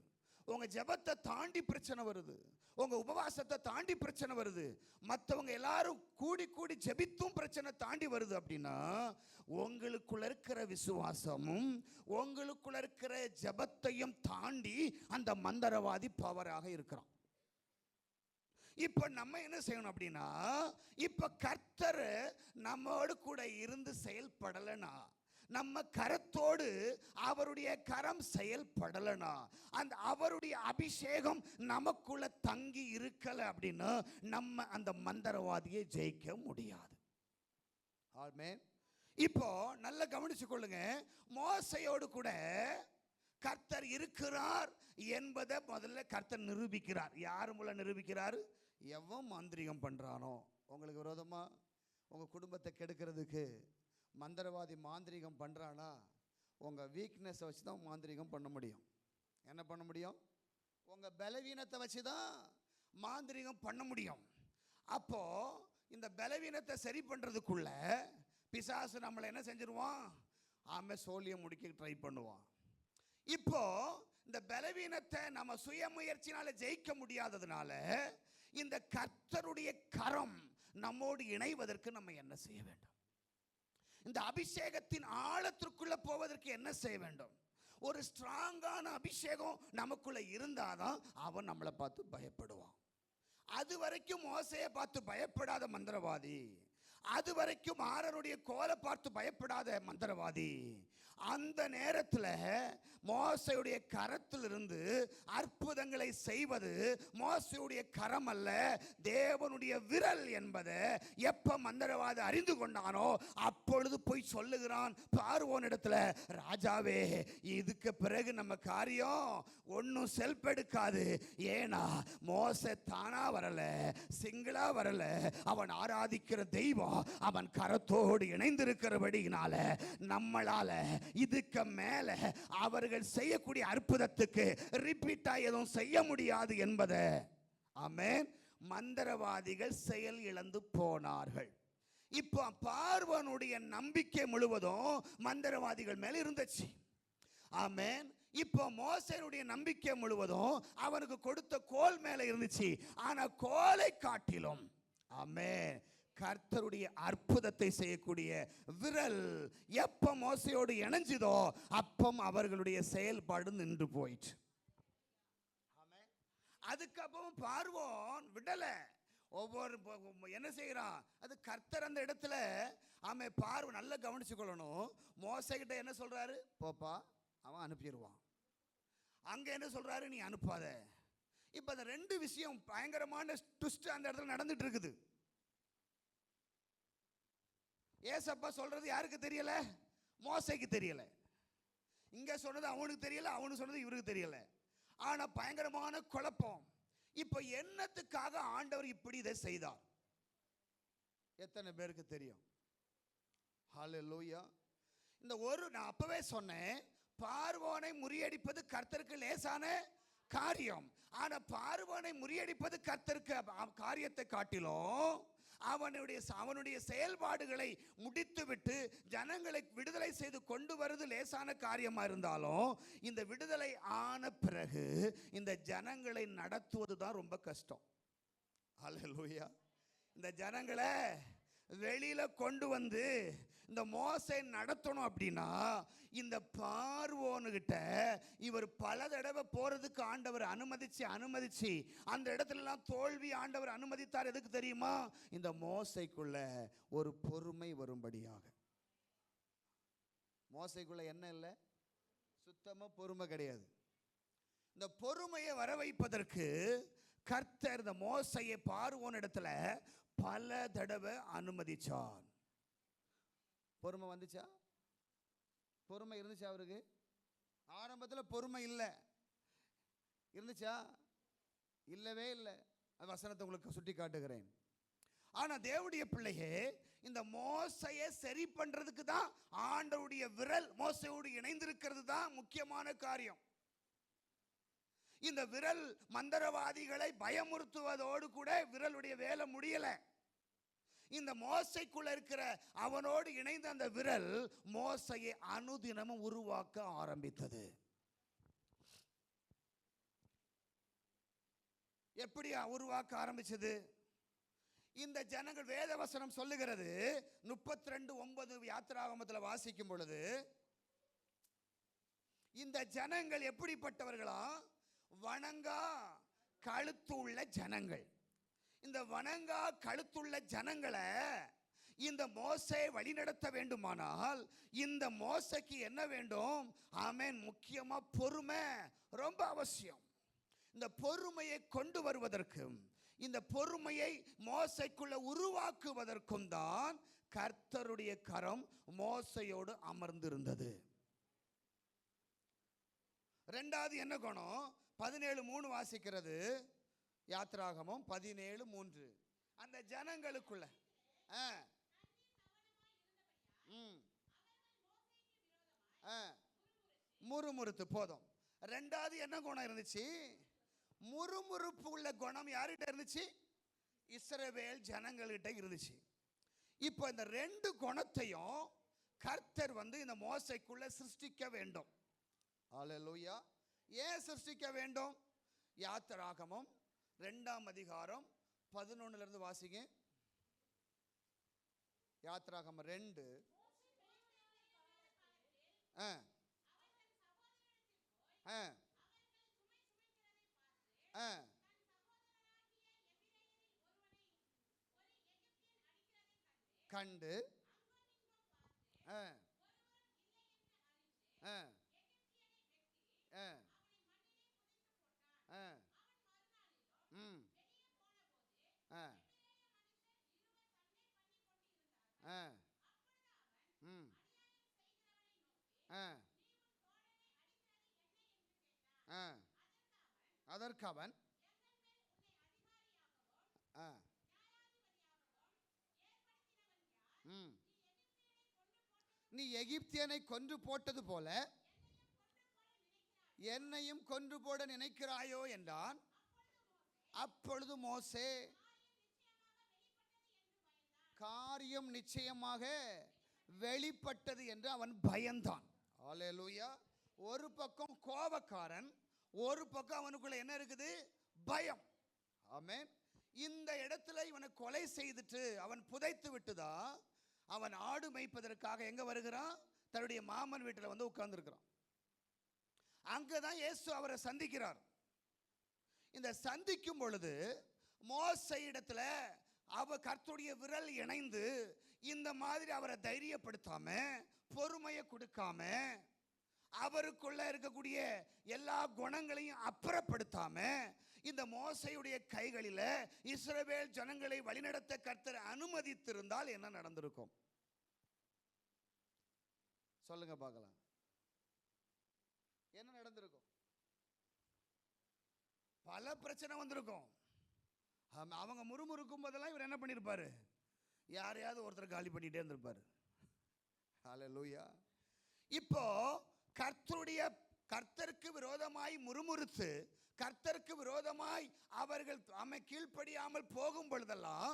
உங்க ஜெபத்தை தாண்டி பிரச்சனை வருது, உங்க உபவாசத்தை தாண்டி பிரச்சனை வருது, மற்றவங்க எல்லாரும் கூடி கூடி ஜெபித்தும் பிரச்சனை தாண்டி வருது. அப்படின்னா உங்களுக்குள்ள இருக்கிற விசுவாசமும் உங்களுக்குள்ள இருக்கிற ஜெபத்தையும் தாண்டி அந்த மந்திரவாதி பவராக இருக்கிறான். இப்ப நம்ம என்ன செய்யணும் அப்படின்னா, இப்ப கர்த்தர் நம்மோடு கூட இருந்து செயல்படலனா, நம்ம கரத்தோடு அவருடைய கரம் செயல்படலனா, அந்த அவருடைய அபிஷேகம் நமக்குள்ள தங்கி இருக்கல அப்படின்னா நம்ம அந்த மந்திரவாதியை ஜெயிக்க முடியாது. ஆமென். இப்போ நல்ல கவனிச்சு கொள்ளுங்க, மோசையோடு கூட கர்த்தர் இருக்கிறார் என்பதை முதல்ல கர்த்தர் நிரூபிக்கிறார். யார் மூலம் நிரூபிக்கிறார்? எவன் மாந்திரிகம் பண்றானோ, உங்களுக்கு விரோதமா உங்க குடும்பத்தை கெடுக்கிறதுக்கு மந்திரவாதி மாந்திரிகம் பண்றானா, உங்க வீக்னஸை வச்சு தான் மாந்திரிகம் பண்ண முடியும். என்ன பண்ண முடியும்? உங்க பலவீனத்தை வச்சு தான் மாந்திரிகம் பண்ண முடியும். அப்போ இந்த பலவீனத்தை சரி பண்றதுக்குள்ள பிசாசு நம்மளை என்ன செஞ்சிருவான்? சோழியம் முடிக்க ட்ரை பண்ணுவான். இப்போ இந்த பலவீனத்தை நம்ம சுய முயற்சினால ஜெயிக்க முடியாததுனால இந்த கர்த்தருடைய கரம் நம்மோடு இணைவதற்கு நம்ம என்ன செய்ய வேண்டும்? இந்த அபிஷேகத்தின் ஆழத்திற்குள்ள போவதற்கு என்ன செய்ய வேண்டும்? ஒரு ஸ்ட்ராங்கான அபிஷேகம் நமக்குள்ள இருந்தாதான் அவன் நம்மளை பார்த்து பயப்படுவான். அது வரைக்கும் மோசையை பார்த்து பயப்படாத மந்திரவாதி, அது வரைக்கும் ஆரோனுடைய கோலை பார்த்து பயப்படாத மந்திரவாதி, அந்த நேரத்தில் மோசையுடைய கரத்திலிருந்து அற்புதங்களை செய்வது மோசையுடைய கரம் அல்ல, தேவனுடைய விரல் என்பதை எப்ப மந்திரவாதி அறிந்து கொண்டானோ அப்பொழுது போய் சொல்லுகிறான் பார்வோனிடத்துல, ராஜாவே இதுக்கு பிறகு நம்ம காரியம் ஒன்னும் செல்ஃப் எடுக்காது. ஏன்னா மோசை தானா வரல, சிங்களா வரல, அவன் ஆராதிக்கிற தெய்வம் அவன் கரத்தோடு இணைந்திருக்கிறபடியினால நம்மளால இதுக்கு மேல அவர்கள் செய்யக்கூடிய அற்புதத்துக்கு ரிப்பீட்டா எதுவும் செய்ய முடியாது என்பதை ஆமென் மந்திரவாதிகள் செயல் இழந்து போனார்கள். இப்போ பார்வோனுடைய நம்பிக்கை முழுவதும் மந்திரவாதிகள் மேல இருந்துச்சு. ஆமென். இப்போ மோசேயுடைய நம்பிக்கை முழுவதும் அவனுக்கு கொடுத்த கோல் மேல இருந்துச்சு. ஆனா கோலை காட்டிலும் ஆமென் கர்த்தருடைய அற்புதத்தை செய்யக்கூடிய விரல் எப்ப மோசையோடு இணைஞ்சதோ அப்பம் அவர்களுடைய செயல்பாடு நின்று போயிடுச்சு. அதுக்கப்புறம் பார்வோன் விடல, ஒவ்வொரு என்ன செய்யறான்? அது கர்த்தர் அந்த இடத்துல பார்வோன் நல்லா கவனிச்சு கொள்ளணும். மோசை கிட்ட என்ன சொல்றாரு? போப்பா, அவன் அனுப்பிடுவான். அங்க என்ன சொல்றாரு? நீ அனுப்பாத. இப்ப அந்த ரெண்டு விஷயம் பயங்கரமான ட்விஸ்ட் அந்த இடத்துல நடந்துட்டு இருக்குது. ஏசப்பா சொல்றது யாருக்கு தெரியல? மோசைக்கு தெரியல. இங்க சொன்னது அவனுக்கு தெரியல, அவனுக்கு சொன்னது இவருக்கு தெரியல. ஆனா பயங்கரமான குழப்பம். இப்ப என்னத்துக்காக ஆண்டவர் இப்படி இதை செய்தார்? எத்தனை பேருக்கு தெரியும்? ஹல்லேலூயா. இந்த நான் அப்பவே சொன்னேன், பார்வோனை முறியடிப்பது கர்த்தருக்கு லேசான காரியம். ஆனா பார்வோனை முறியடிப்பது கர்த்தருக்கு காரியத்தை காட்டிலும் அவனுடைய செயல்பாடுகளை முடித்துவிட்டு ஜனங்களை விடுதலை செய்து கொண்டு வருவது லேசான காரியமா இருந்தாலும் இந்த விடுதலை ஆன பிறகு இந்த ஜனங்களை நடத்துவது தான் ரொம்ப கஷ்டம். ஹல்லேலூயா. இந்த ஜனங்களை வெளியில கொண்டு வந்து இந்த மோசை நடத்தணும் அப்படின்னா இந்த பார்வோனுகிட்ட இவர் பல தடவை போறதுக்கு ஆண்டவர் அனுமதிச்சு அந்த இடத்துலலாம் தோல்வி ஆண்டவர் அனுமதித்தார். எதுக்கு தெரியுமா? இந்த மோசைக்குள்ள ஒரு பொறுமை வரும்படியாக. மோசைக்குள்ள என்ன இல்லை? சுத்தமா பொறுமை கிடையாது. இந்த பொறுமையை வர வைப்பதற்கு கர்த்தர் இந்த மோசையை பார்வோன் இடத்துல பல தடவை அனுமதிச்சார். பொறுமை வந்துச்சா? பொறுமை இருந்துச்சா அவருக்கு? ஆரம்பத்தில் பொறுமை இல்லை. இருந்துச்சா? இல்லவே இல்லை. வசனத்தை உங்களுக்கு சுட்டி காட்டுகிறேன். ஆனா தேவனுடைய பிள்ளையே, இந்த மோசையை சரி பண்றதுக்கு தான் ஆண்டவருடைய விரல் மோசையோடு இணைந்திருக்கிறது தான் முக்கியமான காரியம். இந்த விரல் மந்திரவாதிகளை பயமுறுத்துவதோடு கூட விரலுடைய வேலை முடியல. இந்த மோசைக்குள்ள இருக்கிற அவனோடு இணைந்த அந்த விரல் மோசையை அனுதினமும் உருவாக்க ஆரம்பித்தது. எப்படி உருவாக்க ஆரம்பிச்சது? இந்த ஜனங்கள், வேத வசனம் சொல்லுகிறது 32:9 யாத்திராகமத்தில் வாசிக்கும் பொழுது, இந்த ஜனங்கள் எப்படிப்பட்டவர்களா? வணங்கா கழுத்துள்ள ஜனங்கள். இந்த வணங்கா கழுத்துள்ள ஜனங்களை இந்த மோசே வழிநடத்த வேண்டுமானால் இந்த மோசைக்கு என்ன வேண்டும்? ஆமென். முக்கியமா பொறுமை ரொம்ப அவசியம். இந்த பொறுமையை கொண்டு வருவதற்கும் இந்த பொறுமையை மோசைக்குள்ள உருவாக்குவதற்கும் தான் கர்த்தருடைய கரம் மோசையோடு அமர்ந்திருந்தது. ரெண்டாவது என்ன குணம்? 17:3 வாசிக்கிறது. யாத்திராகமம் 17:3. அந்த ஜனங்களுக்குள்ள முறுமுறுத்து போதும். ரெண்டாவது என்ன குணம் இருந்துச்சு? முறுமுறுப்பு உள்ள குணம் யார்கிட்ட இருந்துச்சு? இஸ்ரவேல் ஜனங்கள்கிட்ட இருந்துச்சு. இப்போ இந்த ரெண்டு குணத்தையும் கர்த்தர் இந்த மோசைக்குள்ள சிருஷ்டிக்க வேண்டும். அல்லேலூயா. ஏன் சிருஷ்டிக்க வேண்டும்? யாத்திராகமம் 2ஆம் அதிகாரம் 11 வாசிங்க. யாத்திராகமம் 2. கண்டு அதற்கு அவன் நீ எகிப்தியனை கொன்று போட்டது போல என்னையும் கொன்று போட நினைக்கிறாயோ என்றான். அப்பொழுது மோசே, காரியம் நிச்சயமாக வெளிப்பட்டது என்று அவன் பயந்தான். அல்லேலூயா. ஒரு பக்கம் கோபக்காரன், ஒரு பக்கம் அவனுக்குள்ள என்ன இருக்குது? பயம். ஆமென். இந்த இடத்துல இவனை கொலை செய்துட்டு அவன் புதைத்து விட்டுதா அவன் ஆடு மேய்ப்பதற்காக எங்க வருகிறான்? தன்னுடைய மாமன் வீட்டில் உட்கார்ந்து இருக்கிறான். அங்கதான் இயேசு அவரை சந்திக்கிறார். இந்த சந்திக்கும் பொழுது மோசே இடத்துல கர்த்தருடைய விரல் இணைந்து இந்த மாதிரி அவரை தைரியப்படுத்தாம, பொறுமையை கொடுக்காம, அவருக்குள்ள இருக்கக்கூடிய எல்லா குணங்களையும் அப்புறப்படுத்தாம இந்த மோசையுடைய கைகளில் இஸ்ரவேல் ஜனங்களை வழிநடத்த கர்த்தர் அனுமதித்திருந்தால் என்ன நடந்திருக்கும்? சொல்லுங்க பார்க்கலாம். என்ன நடந்திருக்கும்? பல பிரச்சனை வந்திருக்கும். அவங்க முறுமுறுக்கும் போதெல்லாம் இவர் என்ன பண்ணிருப்பாரு? யாரையாவது ஒருத்தர் காலி பண்ணிட்டே இருந்திருப்பாரு. ஹல்லேலூயா. இப்போ கர்த்தருக்கு விரோதமாய் முறுமுறுத்து, கர்த்தருக்கு விரோதமாய் அவர்கள் கீழ்ப்படியாமல் போகும் பொழுதெல்லாம்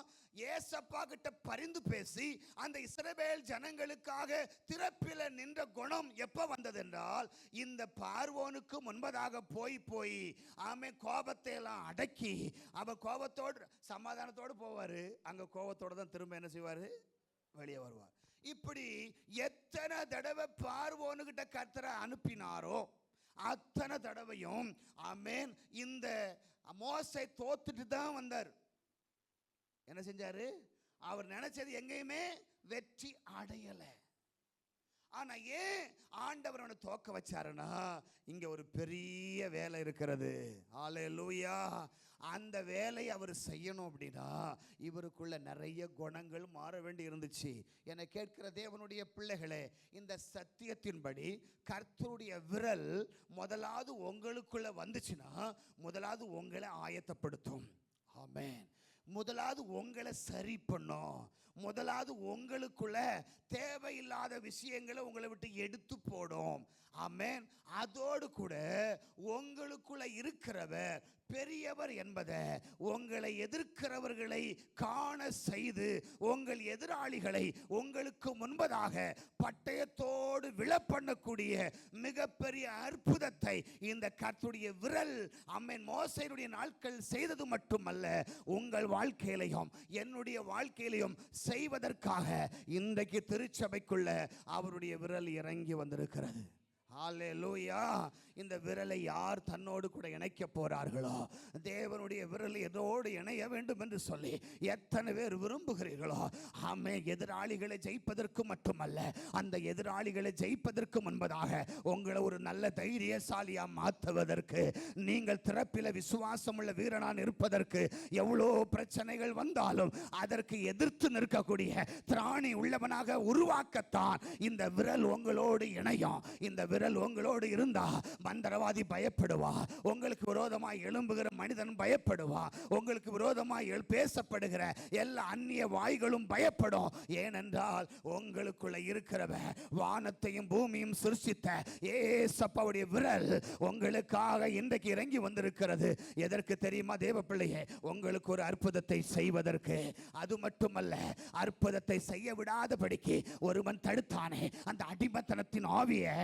ஏசப்பா கிட்ட பரிந்து பேசி அந்த இஸ்ரவேல் ஜனங்களுக்காக திறப்பில நின்ற குணம் எப்ப வந்தது என்றால், இந்த பார்வோனுக்கு முன்பதாக போய் கோபத்தை எல்லாம் அடக்கி, அவன் கோபத்தோடு சமாதானத்தோடு போவாரு. அங்க கோபத்தோடு தான் திரும்ப என்ன செய்வாரு? வெளியே வருவார். இப்படி எத்தனை தடவை பார்வோனுகிட்ட கர்த்தரை அனுப்பினாரோ அத்தனை தடவையும் ஆமென் இந்த மோசே தோத்துட்டு தான் வந்தார். என்ன செஞ்சாரு? அவர் நினைச்சது எங்கேயுமே வெற்றி அடையல. ஆனா ஏன் ஆண்டவர் அவனை தோக்க வச்சாருன்னா, இங்க ஒரு பெரிய வேலை இருக்கிறது. ஹல்லேலூயா. அந்த வேலையை அவர் செய்யணும் அப்படின்னா இவருக்குள்ள நிறைய குணங்கள் மாற வேண்டி இருந்துச்சு. என்னை கேட்கிற தேவனுடைய பிள்ளைகளே, இந்த சத்தியத்தின்படி கர்த்தருடைய விரல் முதலாவது உங்களுக்குள்ள வந்துச்சுன்னா முதலாவது உங்களை ஆயத்தப்படுத்தும். ஆமென். முதலாவது உங்களை சரி பண்ணும். முதலாவது உங்களுக்குள்ள தேவையில்லாத விஷயங்களை உங்களை விட்டு எடுத்து போடும். ஆமென். அதோடு கூட உங்களுக்குள்ள இருக்கிறவர் பெரியவர் என்பதை உங்களை எதிர்க்கிறவர்களை காண செய்து உங்கள் எதிராளிகளை உங்களுக்கு முன்பதாக பட்டயத்தோடு விழப்பண்ணக்கூடிய மிகப்பெரிய அற்புதத்தை இந்த கர்த்தருடைய விரல் ஆமென் மோசேயுடைய நாட்கள் செய்தது மட்டுமல்ல, உங்கள் வாழ்க்கையிலையும் என்னுடைய வாழ்க்கையிலையும் செய்வதற்காக இன்றைக்கு திருச்சபைக்குள்ள அவருடைய விரல் இறங்கி வந்திருக்கிறது. ஹல்லேலூயா. இந்த விரலை யார் தன்னோடு கூட இணைக்க போறார்களோ, தேவனுடைய விரல் எதோடு இணைய வேண்டும் என்று சொல்லி எத்தனை பேர் விரும்புகிறீர்களோ, ஆமே, எதிராளிகளை ஜெயிப்பதற்கு மட்டுமல்ல, அந்த எதிராளிகளை ஜெயிப்பதற்கு முன்பதாக உங்களை ஒரு நல்ல தைரியசாலியா மாற்றுவதற்கு, நீங்கள் திறப்பில விசுவாசம் உள்ள வீரனான் இருப்பதற்கு, எவ்வளோ பிரச்சனைகள் வந்தாலும் அதற்கு எதிர்த்து நிற்கக்கூடிய திராணி உள்ளவனாக உருவாக்கத்தான் இந்த விரல் உங்களோடு இணையும். இந்த விரல் உங்களோடு இருந்தா மந்திரவாதி பயப்படுவா, உங்களுக்கு விரோதமாய் எழும்புகிற மனிதன் பயப்படுவா, உங்களுக்கு விரோதமாய் பேசப்படுகிற எல்லா அந்நிய வாய்களும் பயப்படும். ஏனென்றால் உங்களுக்குள்ள இருக்கிறவன் வானத்தையும் பூமியும் சிருஷ்டித்த ஏசப்பாவுடைய விரல் உங்களுக்காக இன்றைக்கு இறங்கி வந்திருக்கிறது. எதற்கு தெரியுமா தேவ பிள்ளையே? உங்களுக்கு ஒரு அற்புதத்தை செய்வதற்கு. அது மட்டுமல்ல, அற்புதத்தை செய்ய விடாதபடிக்கு ஒருவன் தடுத்தானே, அந்த அடிமத்தனத்தின் ஆவியை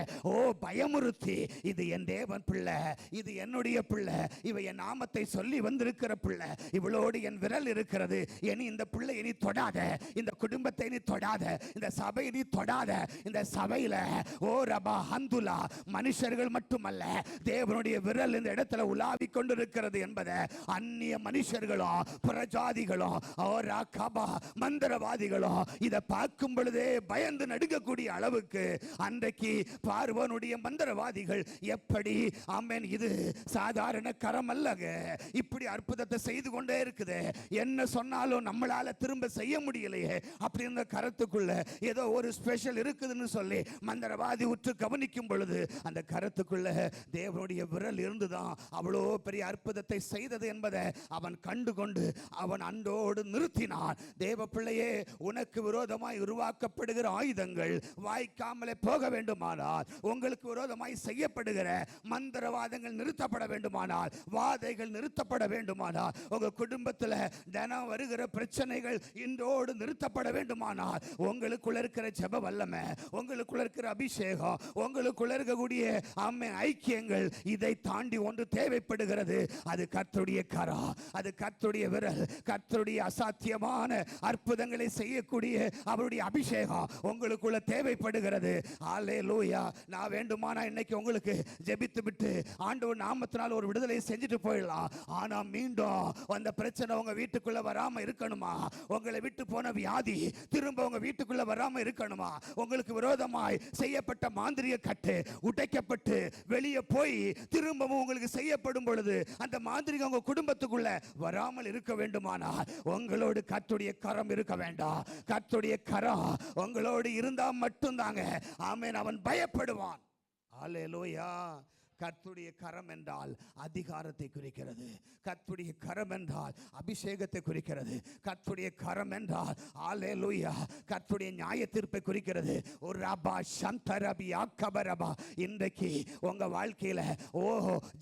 பயமுறுத்தி, இது என் தேவன் பிள்ளை, இது என்னுடைய பிள்ளை, இவ என் நாமத்தை சொல்லி வந்திருக்கிற பிள்ளை, இவளோடு என் விரல் இருக்கிறது, இனி இந்த பிள்ளை இனி தொடாத, இந்த குடும்பத்தை நீ தொடாத, இந்த சபை நீ தொடாத. இந்த சபையில ஓ ரபா ஹந்துலா மனுஷர்கள் மட்டுமல்ல, தேவனுடைய விரல் இந்த இடத்துல உலாவி கொண்டிருக்கிறது என்பதை அந்நிய மனுஷர்களும் பிரஜாதிகளும் ஓ ராகபா மந்திரவாதிகளும் இதை பார்க்கும் பொழுதே பயந்து நடுங்கக்கூடிய அளவுக்கு அன்றைக்கு பார்வோனுடைய மந்திரவாதிகள் எப்படி, ஆமென், இது சாதாரண கரம் அல்லங்க, இப்படி அற்புதத்தை செய்து கொண்டே இருக்குது, என்ன சொன்னாலும் நம்மளால திரும்ப செய்ய முடியலையே, அப்படி இந்த கரத்துக்குள்ள ஏதோ ஒரு ஸ்பெஷல் இருக்குதுன்னு சொல்லி மந்திரவாதி உற்று கவனிக்கும் பொழுது அந்த கரத்துக்குள்ள தேவனுடைய விரல் இருந்துதான் அவ்வளோ பெரிய அற்புதத்தை செய்தது என்பதை அவன் கண்டுகொண்டு அவன் அன்றோடு நிறுத்தினான். தேவ பிள்ளையே, உனக்கு விரோதமாய் உருவாக்கப்படுகிற ஆயுதங்கள் வாய்க்காமலே போக வேண்டுமானால், உங்களுக்கு விரோதமாய் செய்யப்படுகிற மந்திரவாதங்கள் நிறுத்தப்பட வேண்டுமானால், வாதைகள் நிறுத்தப்பட வேண்டுமானால், உங்க குடும்பத்தில் தினம் வருகிற பிரச்சனைகள் இன்றோடு நிறுத்தப்பட வேண்டுமானால், உங்களுக்குள்ள இருக்கிற ஜெப வல்லமை, உங்களுக்குள்ள இருக்கிற அபிஷேகம், உங்களுக்குள்ள இருக்கக்கூடிய ஐக்கியங்கள், இதை தாண்டி ஒன்று தேவைப்படுகிறது. அது கர்த்தருடைய கரம், அது கர்த்தருடைய விரல், கர்த்தருடைய அசாத்தியமான அற்புதங்களை செய்யக்கூடிய அவருடைய அபிஷேகம் உங்களுக்குள்ள தேவைப்படுகிறது. ஹல்லேலூயா. நான் வேண்டுமானா இன்னைக்கு உங்களுக்கு ஜெபித்து விட்டு ஆண்டவர் நாமத்தினால் ஒரு விடுதலை செஞ்சுட்டு போயிடலாம். ஆனா மீண்டும் அந்த பிரச்சனை உங்க வீட்டுக்குள்ள வராம இருக்கணுமா? உங்களை விட்டு போன வியாதி திரும்ப உங்க வீட்டுக்குள்ள வராம இருக்கணுமா? உங்களுக்கு விரோதமாய் செய்யப்பட்ட மாந்திரிய கட்டு உடைக்கப்பட்டு வெளியே போய் திரும்பவும் உங்களுக்கு செய்யப்படும் பொழுது அந்த மாந்திரிகம் உங்க குடும்பத்துக்குள்ள வராமல் இருக்க வேண்டுமானா உங்களோடு கர்த்தருடைய கரம் இருக்க வேண்டாம். கர்த்தருடைய கரம் உங்களோடு இருந்தா மட்டும்தாங்க ஆமென், அவன் பயப்படுவான். ஹல்லேலூயா. கர்த்தருடைய கரம் என்றால் அதிகாரத்தை குறிக்கிறது. கர்த்தருடைய கரம் என்றால் அபிஷேகத்தை குறிக்கிறது. கர்த்தருடைய கரம் என்றால் ஹல்லேலூயா கர்த்தருடைய நியாய தீர்ப்பை குறிக்கிறது. ஒரு ரபா சந்தரபி அக்கபரபா. இன்றைக்கு உங்க வாழ்க்கையில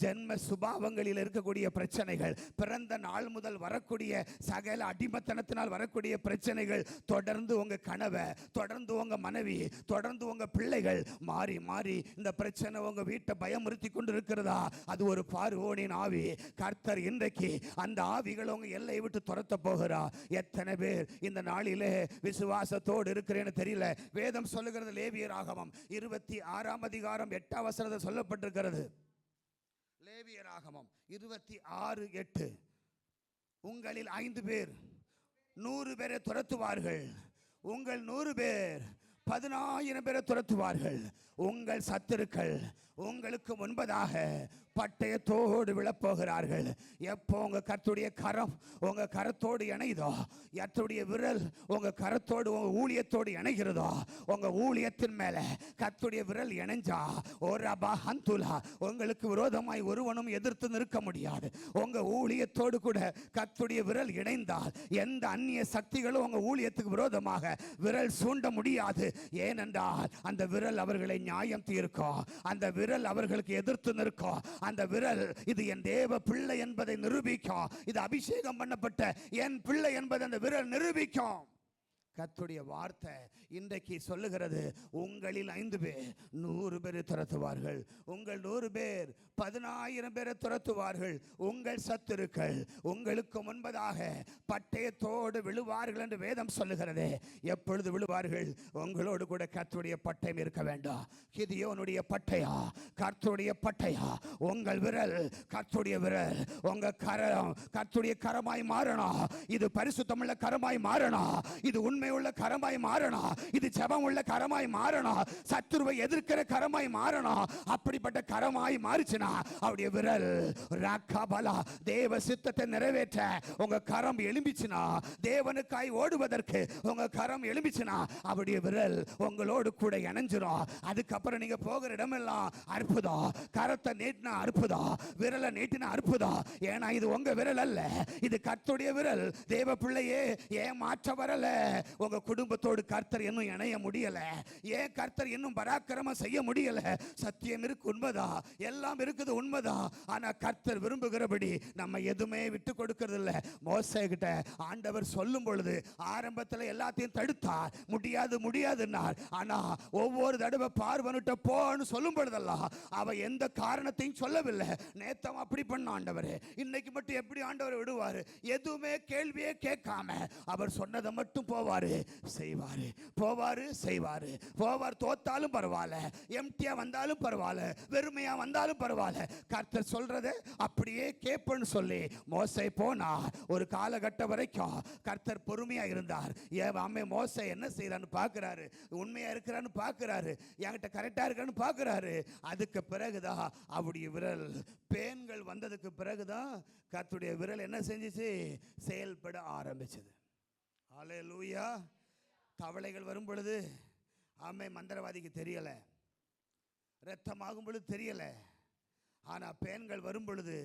ஜென்ம சுபாவங்களில் இருக்கக்கூடிய பிரச்சனைகள், பிறந்த நாள் முதல் வரக்கூடிய சகல அடிமத்தனத்தினால் வரக்கூடிய பிரச்சனைகள், தொடர்ந்து உங்க கனவை, தொடர்ந்து உங்க மனைவி, தொடர்ந்து உங்க பிள்ளைகள் மாறி மாறி இந்த பிரச்சனை உங்க வீட்டை பயமுறுத்தி கொண்டிருக்கிறதா? அது ஒரு பார்வோனின் ஆவி. கர்த்தர் இன்றைக்கு அந்த ஆவிகள் உங்க எல்லை விட்டு துரத்த போகிறா. எத்தனை பேர் இந்த நாளிலே விசுவாசத்தோடு இருக்கிறேன்னு தெரியல. வேதம் சொல்லுகிறது, லேவியராகமம் 26 அதிகாரம் 8 வசனத்தில் சொல்லப்பட்டிருக்கிறது. லேவியராகமம் 26:8. உங்களில் 5 பேர் 100 பேரை துரத்துவார்கள், உங்கள் 100 பேர் 10,000 பேரை துரத்துவார்கள். உங்கள் சத்துருக்கள் உங்களுக்கு முன்பதாக பட்டயத்தோடு விழப்போகிறார்கள். எப்போ உங்க கர்த்தருடைய கரம் உங்க கரத்தோடு இணைதோ, கர்த்தருடைய விரல் உங்க கரத்தோடு உங்க ஊழியத்தோடு இணைகிறதோ, உங்க ஊழியத்தின் மேல கர்த்தருடைய விரல் இணைஞ்சா ஒரு அபஹந்துலா உங்களுக்கு விரோதமாய் ஒருவனும் எதிர்த்து நிற்க முடியாது. உங்க ஊழியத்தோடு கூட கர்த்தருடைய விரல் இணைந்தால் எந்த அந்நிய சக்திகளும் உங்க ஊழியத்துக்கு விரோதமாக விரல் சூண்ட முடியாது. ஏனென்றால் அந்த விரல் அவர்களை நியாயம் தீர்க்கும். அந்த விரல் அவர்களுக்கு எதிர்த்து நிற்கும். அந்த விரல் இது என் தேவ பிள்ளை என்பதை நிரூபிக்கும். இது அபிஷேகம் பண்ணப்பட்ட என் பிள்ளை என்பதை அந்த விரல் நிரூபிக்கும். கர்த்தருடைய வார்த்தை இன்றைக்கு சொல்லுகிறது, உங்களில் 5 பேர் 100 பேரை துரத்துவார்கள். உங்கள் 100 பேர் 10,000 பேரை துரத்துவார்கள். உங்கள் சத்துருக்கள் உங்களுக்கு முன்பதாக பட்டயத்தோடு விழுவார்கள் என்று வேதம் சொல்லுகிறது. எப்பொழுது விழுவார்கள்? உங்களோடு கூட கர்த்தருடைய பட்டயம் இருக்க வேண்டும். கிதியோனுடைய பட்டயா, கர்த்தருடைய பட்டயா, உங்கள் விரல் கர்த்தருடைய விரல், உங்க கரம் கர்த்தருடைய கரமாய் மாறணும். இது பரிசுத்தமுள்ள கரமாய் மாறணும். இது உண்மையுள்ள கரமாய் மாறணும். இது ஜெபம் உள்ள கரமாய் மாறணும். சத்துருவை எதிர்க்கிற கரமாய் மாறணும். அப்படிப்பட்ட கரமாய் மாறிச்சுனா அவருடைய விரல் ராக்கபலா தேவ சித்தத்தை நிறைவேற்ற உங்க கரம் எழும்பிச்சுனா, தேவனுக்காய் ஓடுவதற்கு உங்க கரம் எழும்பிச்சுனா அவருடைய விரல் உங்களோடு கூட இணைஞ்சிரும். அதுக்கப்புறம் நீங்க போகிற இடமெல்லாம் அற்புதம். கரத்தை நீட்டினா அற்புதம், விரலை நீட்டினா அற்புதம். ஏன்னா இது உங்க விரல் அல்ல, இது கர்த்தருடைய விரல். தேவ பிள்ளையே, ஏன் மாற்ற வரல? உங்க குடும்பத்தோடு கர்த்தர் இன்னும் இணைய முடியல. ஏன் கர்த்தர் இன்னும் பராக்கிரமம் செய்ய முடியல? சத்தியம் இருக்கு, உண்மைதான், எல்லாம் இருக்குது, உண்மைதான். ஆனா கர்த்தர் விரும்புகிறபடி நம்ம எதுவுமே விட்டு கொடுக்கிறது இல்ல. மோசே கிட்ட ஆண்டவர் சொல்லும் பொழுது ஆரம்பத்தில் எல்லாத்தையும் தடுத்தார், முடியாது முடியாதுன்னார். ஆனா ஒவ்வொரு தடவை பார்வனுட்ட போன்னு சொல்லும் பொழுதெல்லாம் அவ எந்த காரணத்தையும் சொல்லவில்லை. நேத்தம் அப்படி பண்ண ஆண்டவர், இன்னைக்கு மட்டும் எப்படி ஆண்டவர் விடுவாரு? எதுவுமே கேள்வியே கேட்காம அவர் சொன்னதை மட்டும் போவாரு செய்வாரு, போவாரு செய்வாரு. போவார், தோத்தாலும் பரவாயில்ல, எம்டியா வந்தாலும் பரவாயில்ல, வெறுமையா வந்தாலும் பரவாயில்ல, கர்த்தர் சொல்றதை அப்படியே கேட்பேன்னு சொல்லி மோசே போனா. ஒரு காலகட்டம் வரைக்கும் கர்த்தர் பொறுமையா இருந்தார். ஏன் மோசே என்ன செய்யறான்னு பாக்குறாரு, உண்மையா இருக்கிறான்னு பாக்குறாரு, என்கிட்ட கரெக்டா இருக்கான்னு பாக்குறாரு. அதுக்கு பிறகுதான் அவருடைய விரல் பேன்கள் வந்ததுக்கு பிறகுதான் கர்த்தருடைய விரல் என்ன செஞ்சிச்சு? செயல்பட ஆரம்பிச்சது. ஹல்லேலூயா. தவளைகள் வரும் பொழுது ஆமே மந்திரவாதிக்கு தெரியல, இரத்தமாகும் பொழுது தெரியல. ஆனா பேன்கள் வரும் பொழுது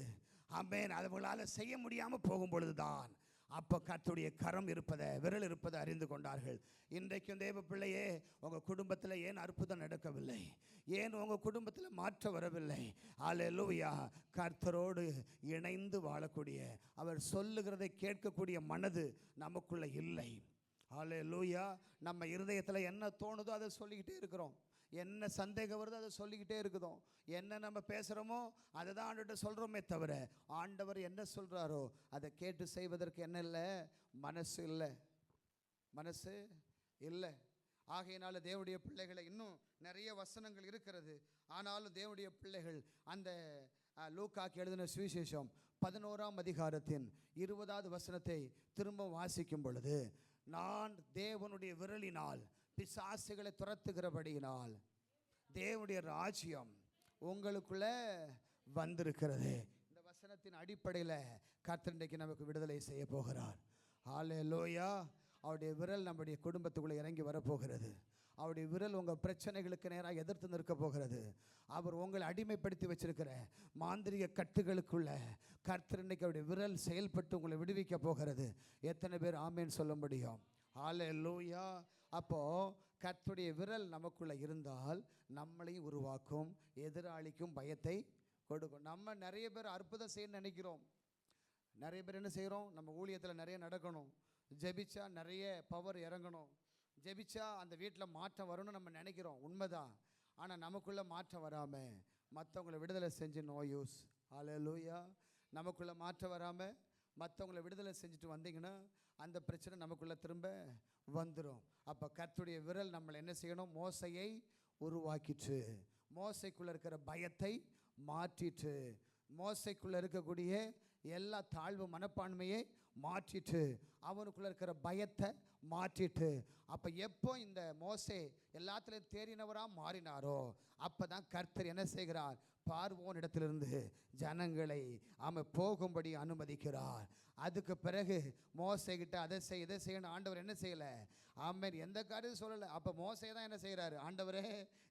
ஆமேன் அவங்களால செய்ய முடியாம போகும் பொழுதுதான் அப்போ கர்த்தருடைய கரம் இருப்பதை, விரல் இருப்பதை அறிந்து கொண்டார்கள். இன்றைக்கும் தேவ பிள்ளையே, உங்க குடும்பத்தில் ஏன் அற்புதம் நடக்கவில்லை? ஏன் உங்க குடும்பத்தில் மாற்றம் வரவில்லை? அல்லேலூயா. கர்த்தரோடு இணைந்து வாழக்கூடிய, அவர் சொல்லுகிறதை கேட்கக்கூடிய மனது நமக்குள்ள இல்லை. அல்லேலூயா. நம்ம இருதயத்தில் என்ன தோணுதோ அதை சொல்லிக்கிட்டே இருக்கிறோம். என்ன சந்தேகம் வருதோ அதை சொல்லிக்கிட்டே இருக்குதோம். என்ன நம்ம பேசுகிறோமோ அதை தான் ஆண்டவர்கிட்ட சொல்கிறோமே தவிர, ஆண்டவர் என்ன சொல்கிறாரோ அதை கேட்டு செய்வதற்கு என்ன இல்லை? மனசு இல்லை, மனசு இல்லை. ஆகையினால தேவனுடைய பிள்ளைகளை, இன்னும் நிறைய வசனங்கள் இருக்கிறது. ஆனாலும் தேவனுடைய பிள்ளைகள் அந்த லூக்காக்கு எழுதின சுவிசேஷம் 11ஆம் அதிகாரத்தின் 20வது வசனத்தை திரும்ப வாசிக்கும் பொழுது, நான் தேவனுடைய விரலினால் பிசாசுகளை துரத்துகிறபடியினால் தேவனுடைய ராஜ்யம் உங்களுக்குள்ள வந்திருக்கிறது. இந்த வசனத்தின் அடிப்படையில் கர்த்தர் இன்றைக்கு நமக்கு விடுதலை செய்ய போகிறார். ஹல்லேலூயா. அவருடைய விரல் நம்முடைய குடும்பத்துக்குள்ளே இறங்கி வரப்போகிறது. அவருடைய விரல் உங்கள் பிரச்சனைகளுக்கு நேராக எதிர்த்து நிற்க போகிறது. அவர் உங்களை அடிமைப்படுத்தி வச்சிருக்கிற மாந்திரிக கட்டுகளுக்குள்ள கர்த்தர் இன்றைக்கு அவருடைய விரல் செயல்பட்டு உங்களை விடுவிக்க போகிறது. எத்தனை பேர் ஆமேன்னு சொல்ல முடியும்? ஹல்லேலூயா. அப்போ கர்த்தருடைய விரல் நமக்குள்ள இருந்தால் நம்மளையும் உருவாக்கும், எதிராளிக்கும் பயத்தை கொடுக்கும். நம்ம நிறைய பேர் அற்புதம் செய்ய நினைக்கிறோம். நிறைய பேர் என்ன செய்கிறோம்? நம்ம ஊழியத்தில் நிறைய நடக்கணும், ஜெபிச்சா நிறைய பவர் இறங்கணும், ஜெபிச்சா அந்த வீட்டில் மாற்றம் வரும்னு நம்ம நினைக்கிறோம். உண்மைதான். ஆனால் நமக்குள்ளே மாற்றம் வராமல் மற்றவங்களை விடுதலை செஞ்சு நோ யூஸ். ஹல்லேலூயா. நமக்குள்ளே மாற்றம் வராமல் மற்றவங்களை விடுதலை செஞ்சுட்டு வந்தீங்கன்னா அந்த பிரச்சனை நமக்குள்ளே திரும்ப வந்துடும். அப்போ கர்த்தருடைய விரல் நம்மளை என்ன செய்யணும்? மோசையை உருவாக்கிட்டு, மோசைக்குள்ளே இருக்கிற பயத்தை மாற்றிட்டு, மோசைக்குள்ளே இருக்கக்கூடிய எல்லா தாழ்வு மனப்பான்மையை மாற்றிட்டு அவனுக்குள்ள இருக்கிற பயத்தை மாற்றிட்டு, அப்போ எப்போ இந்த மோசே எல்லாத்துலேயும் தேறினவராக மாறினாரோ அப்போ தான் கர்த்தர் என்ன செய்கிறார், பார்வோன் இடத்திலிருந்து ஜனங்களை அவன் போகும்படி அனுமதிக்கிறார். அதுக்கு பிறகு மோசேகிட்ட அதை செய் இதை செய்யணும் ஆண்டவர் என்ன செய்யலை, ஆமென், எந்த காரியத்தையும் சொல்லலை. அப்போ மோசே தான் என்ன செய்கிறாரு, ஆண்டவரே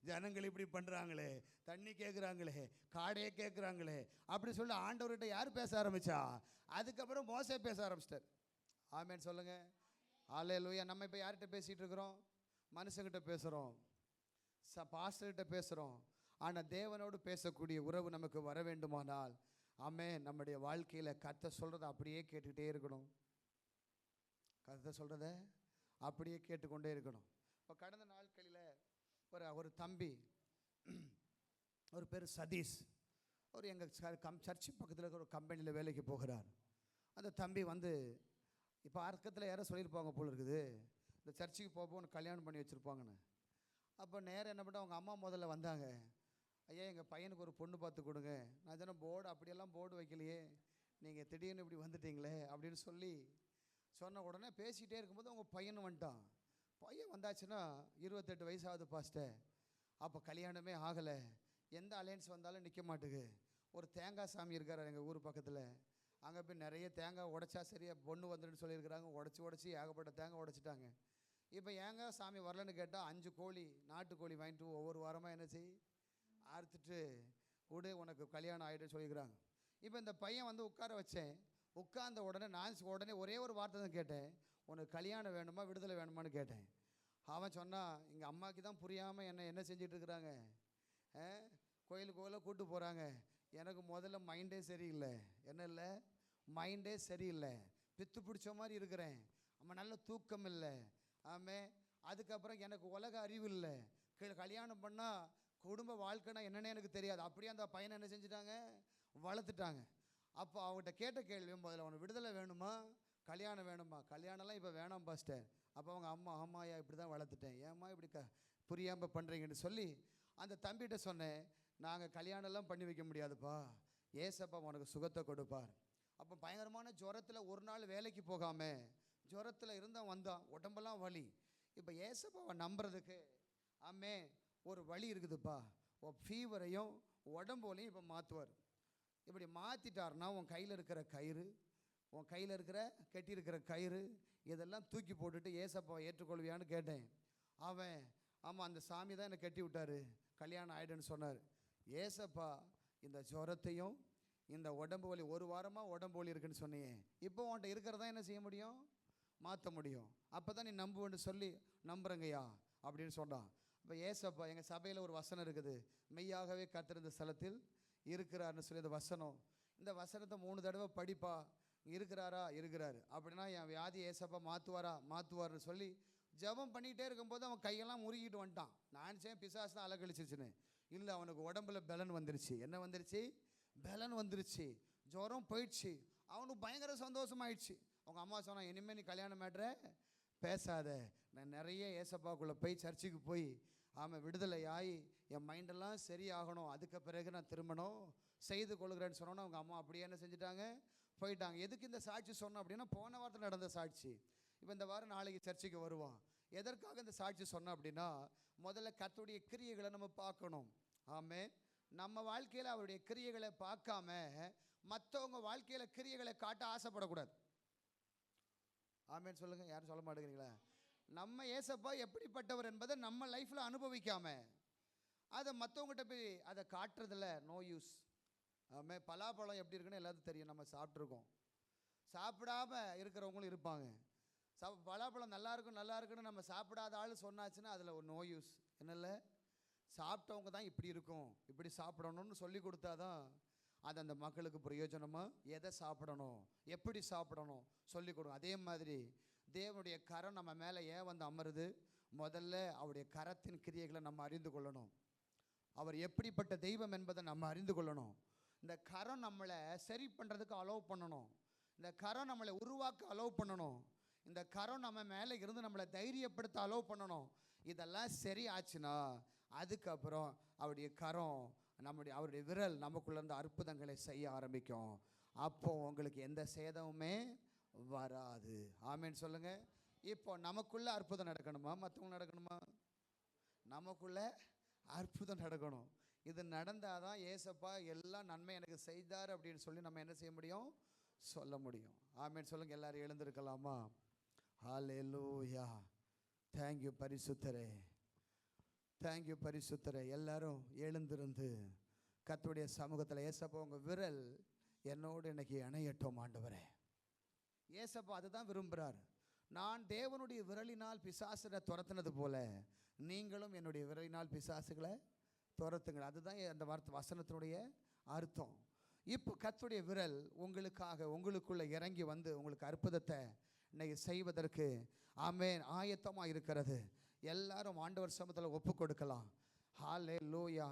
ஜனங்கள் இப்படி பண்ணுறாங்களே, தண்ணி கேட்குறாங்களே, காடையை கேட்குறாங்களே அப்படி சொல்லி ஆண்டவர்கிட்ட யார் பேச ஆரம்பிச்சா, அதுக்கப்புறம் மோசே பேச ஆரம்பிச்சிட்டார். ஆமென் சொல்லுங்க. அல்லேலூயா. நம்ம இப்போ யார்கிட்ட பேசிகிட்டு இருக்கிறோம், மனுஷங்கிட்ட பேசுகிறோம், பாஸ்டர்கிட்ட பேசுகிறோம். ஆனால் தேவனோடு பேசக்கூடிய உறவு நமக்கு வர வேண்டுமானால் ஆமென், நம்முடைய வாழ்க்கையில் கர்த்தர் சொல்கிறத அப்படியே கேட்டுக்கிட்டே இருக்கணும். கர்த்தர் சொல்கிறத அப்படியே கேட்டுக்கொண்டே இருக்கணும். இப்போ கடந்த நாட்களில் ஒரு தம்பி, ஒரு பேர் சதீஷ், ஒரு எங்கள் சர்ச்சு பக்கத்தில் இருக்கிற ஒரு கம்பெனியில் வேலைக்கு போகிறார். அந்த தம்பி வந்து இப்போ அர்க்கத்தில் யாரோ சொல்லியிருப்பாங்க போல் இருக்குது, இந்த சர்ச்சுக்கு போப்போ ஒன்று கல்யாணம் பண்ணி வச்சுருப்பாங்கன்னு. அப்போ நேரம் என்ன பண்ண, அவங்க அம்மா முதல்ல வந்தாங்க. ஐயா எங்கள் பையனுக்கு ஒரு பொண்ணு பார்த்து கொடுங்க. நான் சொன்னேன், போர்டு அப்படியெல்லாம் போர்டு வைக்கலையே, நீங்கள் திடீர்னு இப்படி வந்துட்டீங்களே அப்படின்னு சொன்ன உடனே பேசிகிட்டே இருக்கும்போது அவங்க பையன் வந்துட்டான். பையன் வந்தாச்சுன்னா 28 வயசாகுது பாஸ்டர், அப்போ கல்யாணமே ஆகலை, எந்த அலையன்ஸ் வந்தாலும் நிற்க மாட்டுக்கு. ஒரு தேங்காய் சாமி இருக்கார் எங்கள் ஊர் பக்கத்தில், அங்கே போய் நிறைய தேங்காய் உடைச்சா சரியாக பொண்ணு வந்துடுன்னு சொல்லியிருக்கிறாங்க. உடச்சி ஏகப்பட்ட தேங்காய் உடைச்சிட்டாங்க. இப்போ ஏங்க சாமி வரலன்னு கேட்டால் 5 கோழி நாட்டுக்கோழி வாங்கிட்டு ஒவ்வொரு வாரமாக என்ன செய் அறுத்துட்டு விடு, உனக்கு கல்யாணம் ஆகிடுன்னு சொல்லியிருக்கிறாங்க. இப்போ இந்த பையன் வந்து உட்கார வச்சேன். உட்கார்ந்த உடனே ஒரே ஒரு வார்த்தை தான் கேட்டேன், உனக்கு கல்யாணம் வேணுமா விடுதலை வேணுமான்னு கேட்டேன். அவன் சொன்னான், எங்கள் அம்மாவுக்கு தான் புரியாமல் என்ன செஞ்சிட்டு இருக்கிறாங்க, கோயிலுக்கு கூப்பிட்டு போகிறாங்க. எனக்கு முதல்ல மைண்டே சரியில்லை, என்ன இல்லை மைண்டே சரியில்லை, பித்து பிடிச்ச மாதிரி இருக்கிறேன், அவன் நல்ல தூக்கம் இல்லை, அதுக்கப்புறம் எனக்கு உலக அறிவு இல்லை, கல்யாணம் பண்ணால் குடும்ப வாழ்க்கைனா என்னன்னே எனக்கு தெரியாது. அப்படியே அந்த பையனை என்ன செஞ்சுட்டாங்க, வளர்த்துட்டாங்க. அப்போ அவங்ககிட்ட கேட்ட கேள்வி, முதல்ல அவனுக்கு விடுதலை வேணுமா கல்யாணம் வேணுமா, கல்யாணம்லாம் இப்போ வேணாம் பாஸ்டர். அப்போ அவங்க அம்மா, ஆமாயா இப்படி தான் வளர்த்துட்டேன், ஏம்மா இப்படி புரியாமல் பண்ணுறீங்கன்னு சொல்லி அந்த தம்பிகிட்ட சொன்னேன், நாங்கள் கல்யாணம்லாம் பண்ணி வைக்க முடியாதுப்பா, ஏசப்பா உனக்கு சுகத்தை கொடுப்பார். அப்போ பயங்கரமான ஜுரத்தில் ஒரு நாள் வேலைக்கு போகாமல் ஜுரத்தில் இருந்தால் வந்தான், உடம்பெல்லாம் வலி. இப்போ ஏசப்பாவை நம்புறதுக்கு ஒரு வழி இருக்குதுப்பா, ஃபீவரையும் உடம்போலையும் இப்போ மாற்றுவார். இப்படி மாற்றிட்டார்னா உன் கையில் இருக்கிற கயிறு, உன் கையில் கட்டியிருக்கிற கயிறு இதெல்லாம் தூக்கி போட்டுட்டு ஏசப்பாவை ஏற்றுக்கொள்வியான்னு கேட்டேன். அவன் ஆமாம் அந்த சாமி தான் என்னை கட்டி விட்டார், கல்யாணம் ஆகிடுன்னு சொன்னார். ஏசப்பா இந்த ஜுரத்தையும் இந்த உடம்பு வலி, ஒரு வாரமாக உடம்பு வலி இருக்குன்னு சொன்னியே, இப்போ உன்கிட்ட இருக்கிறதா என்ன செய்ய முடியும், மாற்ற முடியும். அப்போ தான் நீ நம்புவேன்னு சொல்லி நம்புறங்கய்யா அப்படின்னு சொன்னான். இப்போ ஏசப்பா எங்கள் சபையில் ஒரு வசனம் இருக்குது, மெய்யாகவே கர்த்தர் இந்த ஸ்தலத்தில் இருக்கிறாருன்னு சொல்லி இந்த வசனம், இந்த வசனத்தை 3 தடவை படிப்பா, இருக்கிறாரா இருக்கிறாரு, அப்படின்னா என் வியாதி ஏசப்பா மாற்றுவார்னு சொல்லி ஜெபம் பண்ணிகிட்டே இருக்கும்போது அவன் கையெல்லாம் முறுகிட்டு வந்துட்டான். நான் பிசாசு தான் அலக்கழிச்சிச்சுன்னு இல்லை, அவனுக்கு உடம்புல பலன் வந்துருச்சு. என்ன வந்துருச்சு, பலன் வந்துருச்சு, ஜுரம் போயிடுச்சு, அவனுக்கு பயங்கர சந்தோஷமாயிடுச்சு. அவங்க அம்மா சொன்னான், இனிமேல் நீ கல்யாணம் மேட்ற பேசாத, நான் நிறைய ஏசப்பாக்குள்ளே போய் சர்ச்சுக்கு போய் விடுதலை ஆகி என் மைண்டெல்லாம் சரியாகணும், அதுக்கு பிறகு நான் திருமணம் செய்து கொள்கிறேன்னு சொன்னோன்னா அவங்க அம்மா அப்படியே என்ன செஞ்சுட்டாங்க, போயிட்டாங்க. எதுக்கு இந்த சாட்சி சொன்னோம் அப்படின்னா, போன வாரத்தில் நடந்த சாட்சி. இப்போ இந்த வாரம் நாளைக்கு சர்ச்சுக்கு வருவான். எதற்காக இந்த சாட்சி சொன்னோம் அப்படின்னா, முதல்ல கர்த்தருடைய கிரியைகளை நம்ம பார்க்கணும். நம்ம வாழ்க்கையில் அவருடைய கிரியைகளை பார்க்காம மற்றவங்க வாழ்க்கையில் கிரியைகளை காட்ட ஆசைப்படக்கூடாது. சொல்லுங்கள், யாரும் சொல்ல மாட்டேங்கிறீங்களா? நம்ம ஏசப்பா எப்படிப்பட்டவர் என்பதை நம்ம லைஃப்பில் அனுபவிக்காம அதை மற்றவங்ககிட்ட போய் அதை காட்டுறதில்ல நோ யூஸ். பலாப்பழம் எப்படி இருக்குன்னு எல்லாத்துக்கும் தெரியும், நம்ம சாப்பிட்ருக்கோம். சாப்பிடாம இருக்கிறவங்களும் இருப்பாங்க. பலாப்பழம் நல்லா இருக்குன்னு நம்ம சாப்பிடாத ஆள் சொன்னாச்சுன்னா அதில் ஒரு நோ யூஸ். என்னல்ல, சாப்பிட்டவங்க தான் இப்படி இருக்கும், இப்படி சாப்பிடணும்னு சொல்லி கொடுத்தா தான் அது அந்த மக்களுக்கு பிரயோஜனமாக எதை சாப்பிடணும், எப்படி சாப்பிடணும் சொல்லி கொடுக்கும். அதே மாதிரி தேவனுடைய கரம் நம்ம மேலே ஏன் வந்து அமருது, முதல்ல அவருடைய கரத்தின் கிரியைகளை நம்ம அறிந்து கொள்ளணும். அவர் எப்படிப்பட்ட தெய்வம் என்பதை நம்ம அறிந்து கொள்ளணும். இந்த கரம் நம்மளை சரி பண்ணுறதுக்கு அலோவ் பண்ணணும். இந்த கரம் நம்மளை உருவாக்க அலோவ் பண்ணணும். இந்த கரம் நம்ம மேலே இருந்து நம்மளை தைரியப்படுத்த அலோவ் பண்ணணும். இதெல்லாம் சரி ஆச்சுன்னா அதுக்கப்புறம் அவருடைய கரம் அவருடைய விரல் நமக்குள்ள இருந்து அற்புதங்களை செய்ய ஆரம்பிக்கும். அப்போ உங்களுக்கு எந்த சேதமுமே வராது. ஆமென் சொல்லுங்க. இப்போ நமக்குள்ள அற்புதம் நடக்கணுமா, மற்றவங்க நடக்கணுமா? நமக்குள்ள அற்புதம் நடக்கணும். இது நடந்தாதான் ஏசப்பா எல்லாம் நன்மை எனக்கு செய்தார் அப்படின்னு சொல்லி நம்ம என்ன செய்ய முடியும், சொல்ல முடியும். ஆமென் சொல்லுங்க. எல்லாரும் எழுந்திருக்கலாமா? ஹல்லேலூயா. தேங்க்யூ பரிசுத்தரே, தேங்க்யூ பரிசுத்தரே. எல்லாரும் எழுந்திருந்து கர்த்தருடைய சமூகத்தில், ஏசப்பா உங்கள் விரல் என்னோடு இன்னைக்கு இணையட்டும் ஆண்டவரே. ஏசப்பா அதுதான் விரும்புகிறார். நான் தேவனுடைய விரலினால் பிசாசுகளை துரத்துனது போல நீங்களும் என்னுடைய விரலினால் பிசாசுகளை துரத்துங்கள். அதுதான் அந்த வசனத்தினுடைய அர்த்தம். இப்போ கர்த்தருடைய விரல் உங்களுக்காக உங்களுக்குள்ள இறங்கி வந்து உங்களுக்கு அற்புதத்தை இன்னைக்கு செய்வதற்கு ஆமென் ஆயத்தமாக இருக்கிறது. எல்லாரும் ஆண்டவர் சமூகத்தில் ஒப்பு கொடுக்கலாம். ஹல்லேலூயா.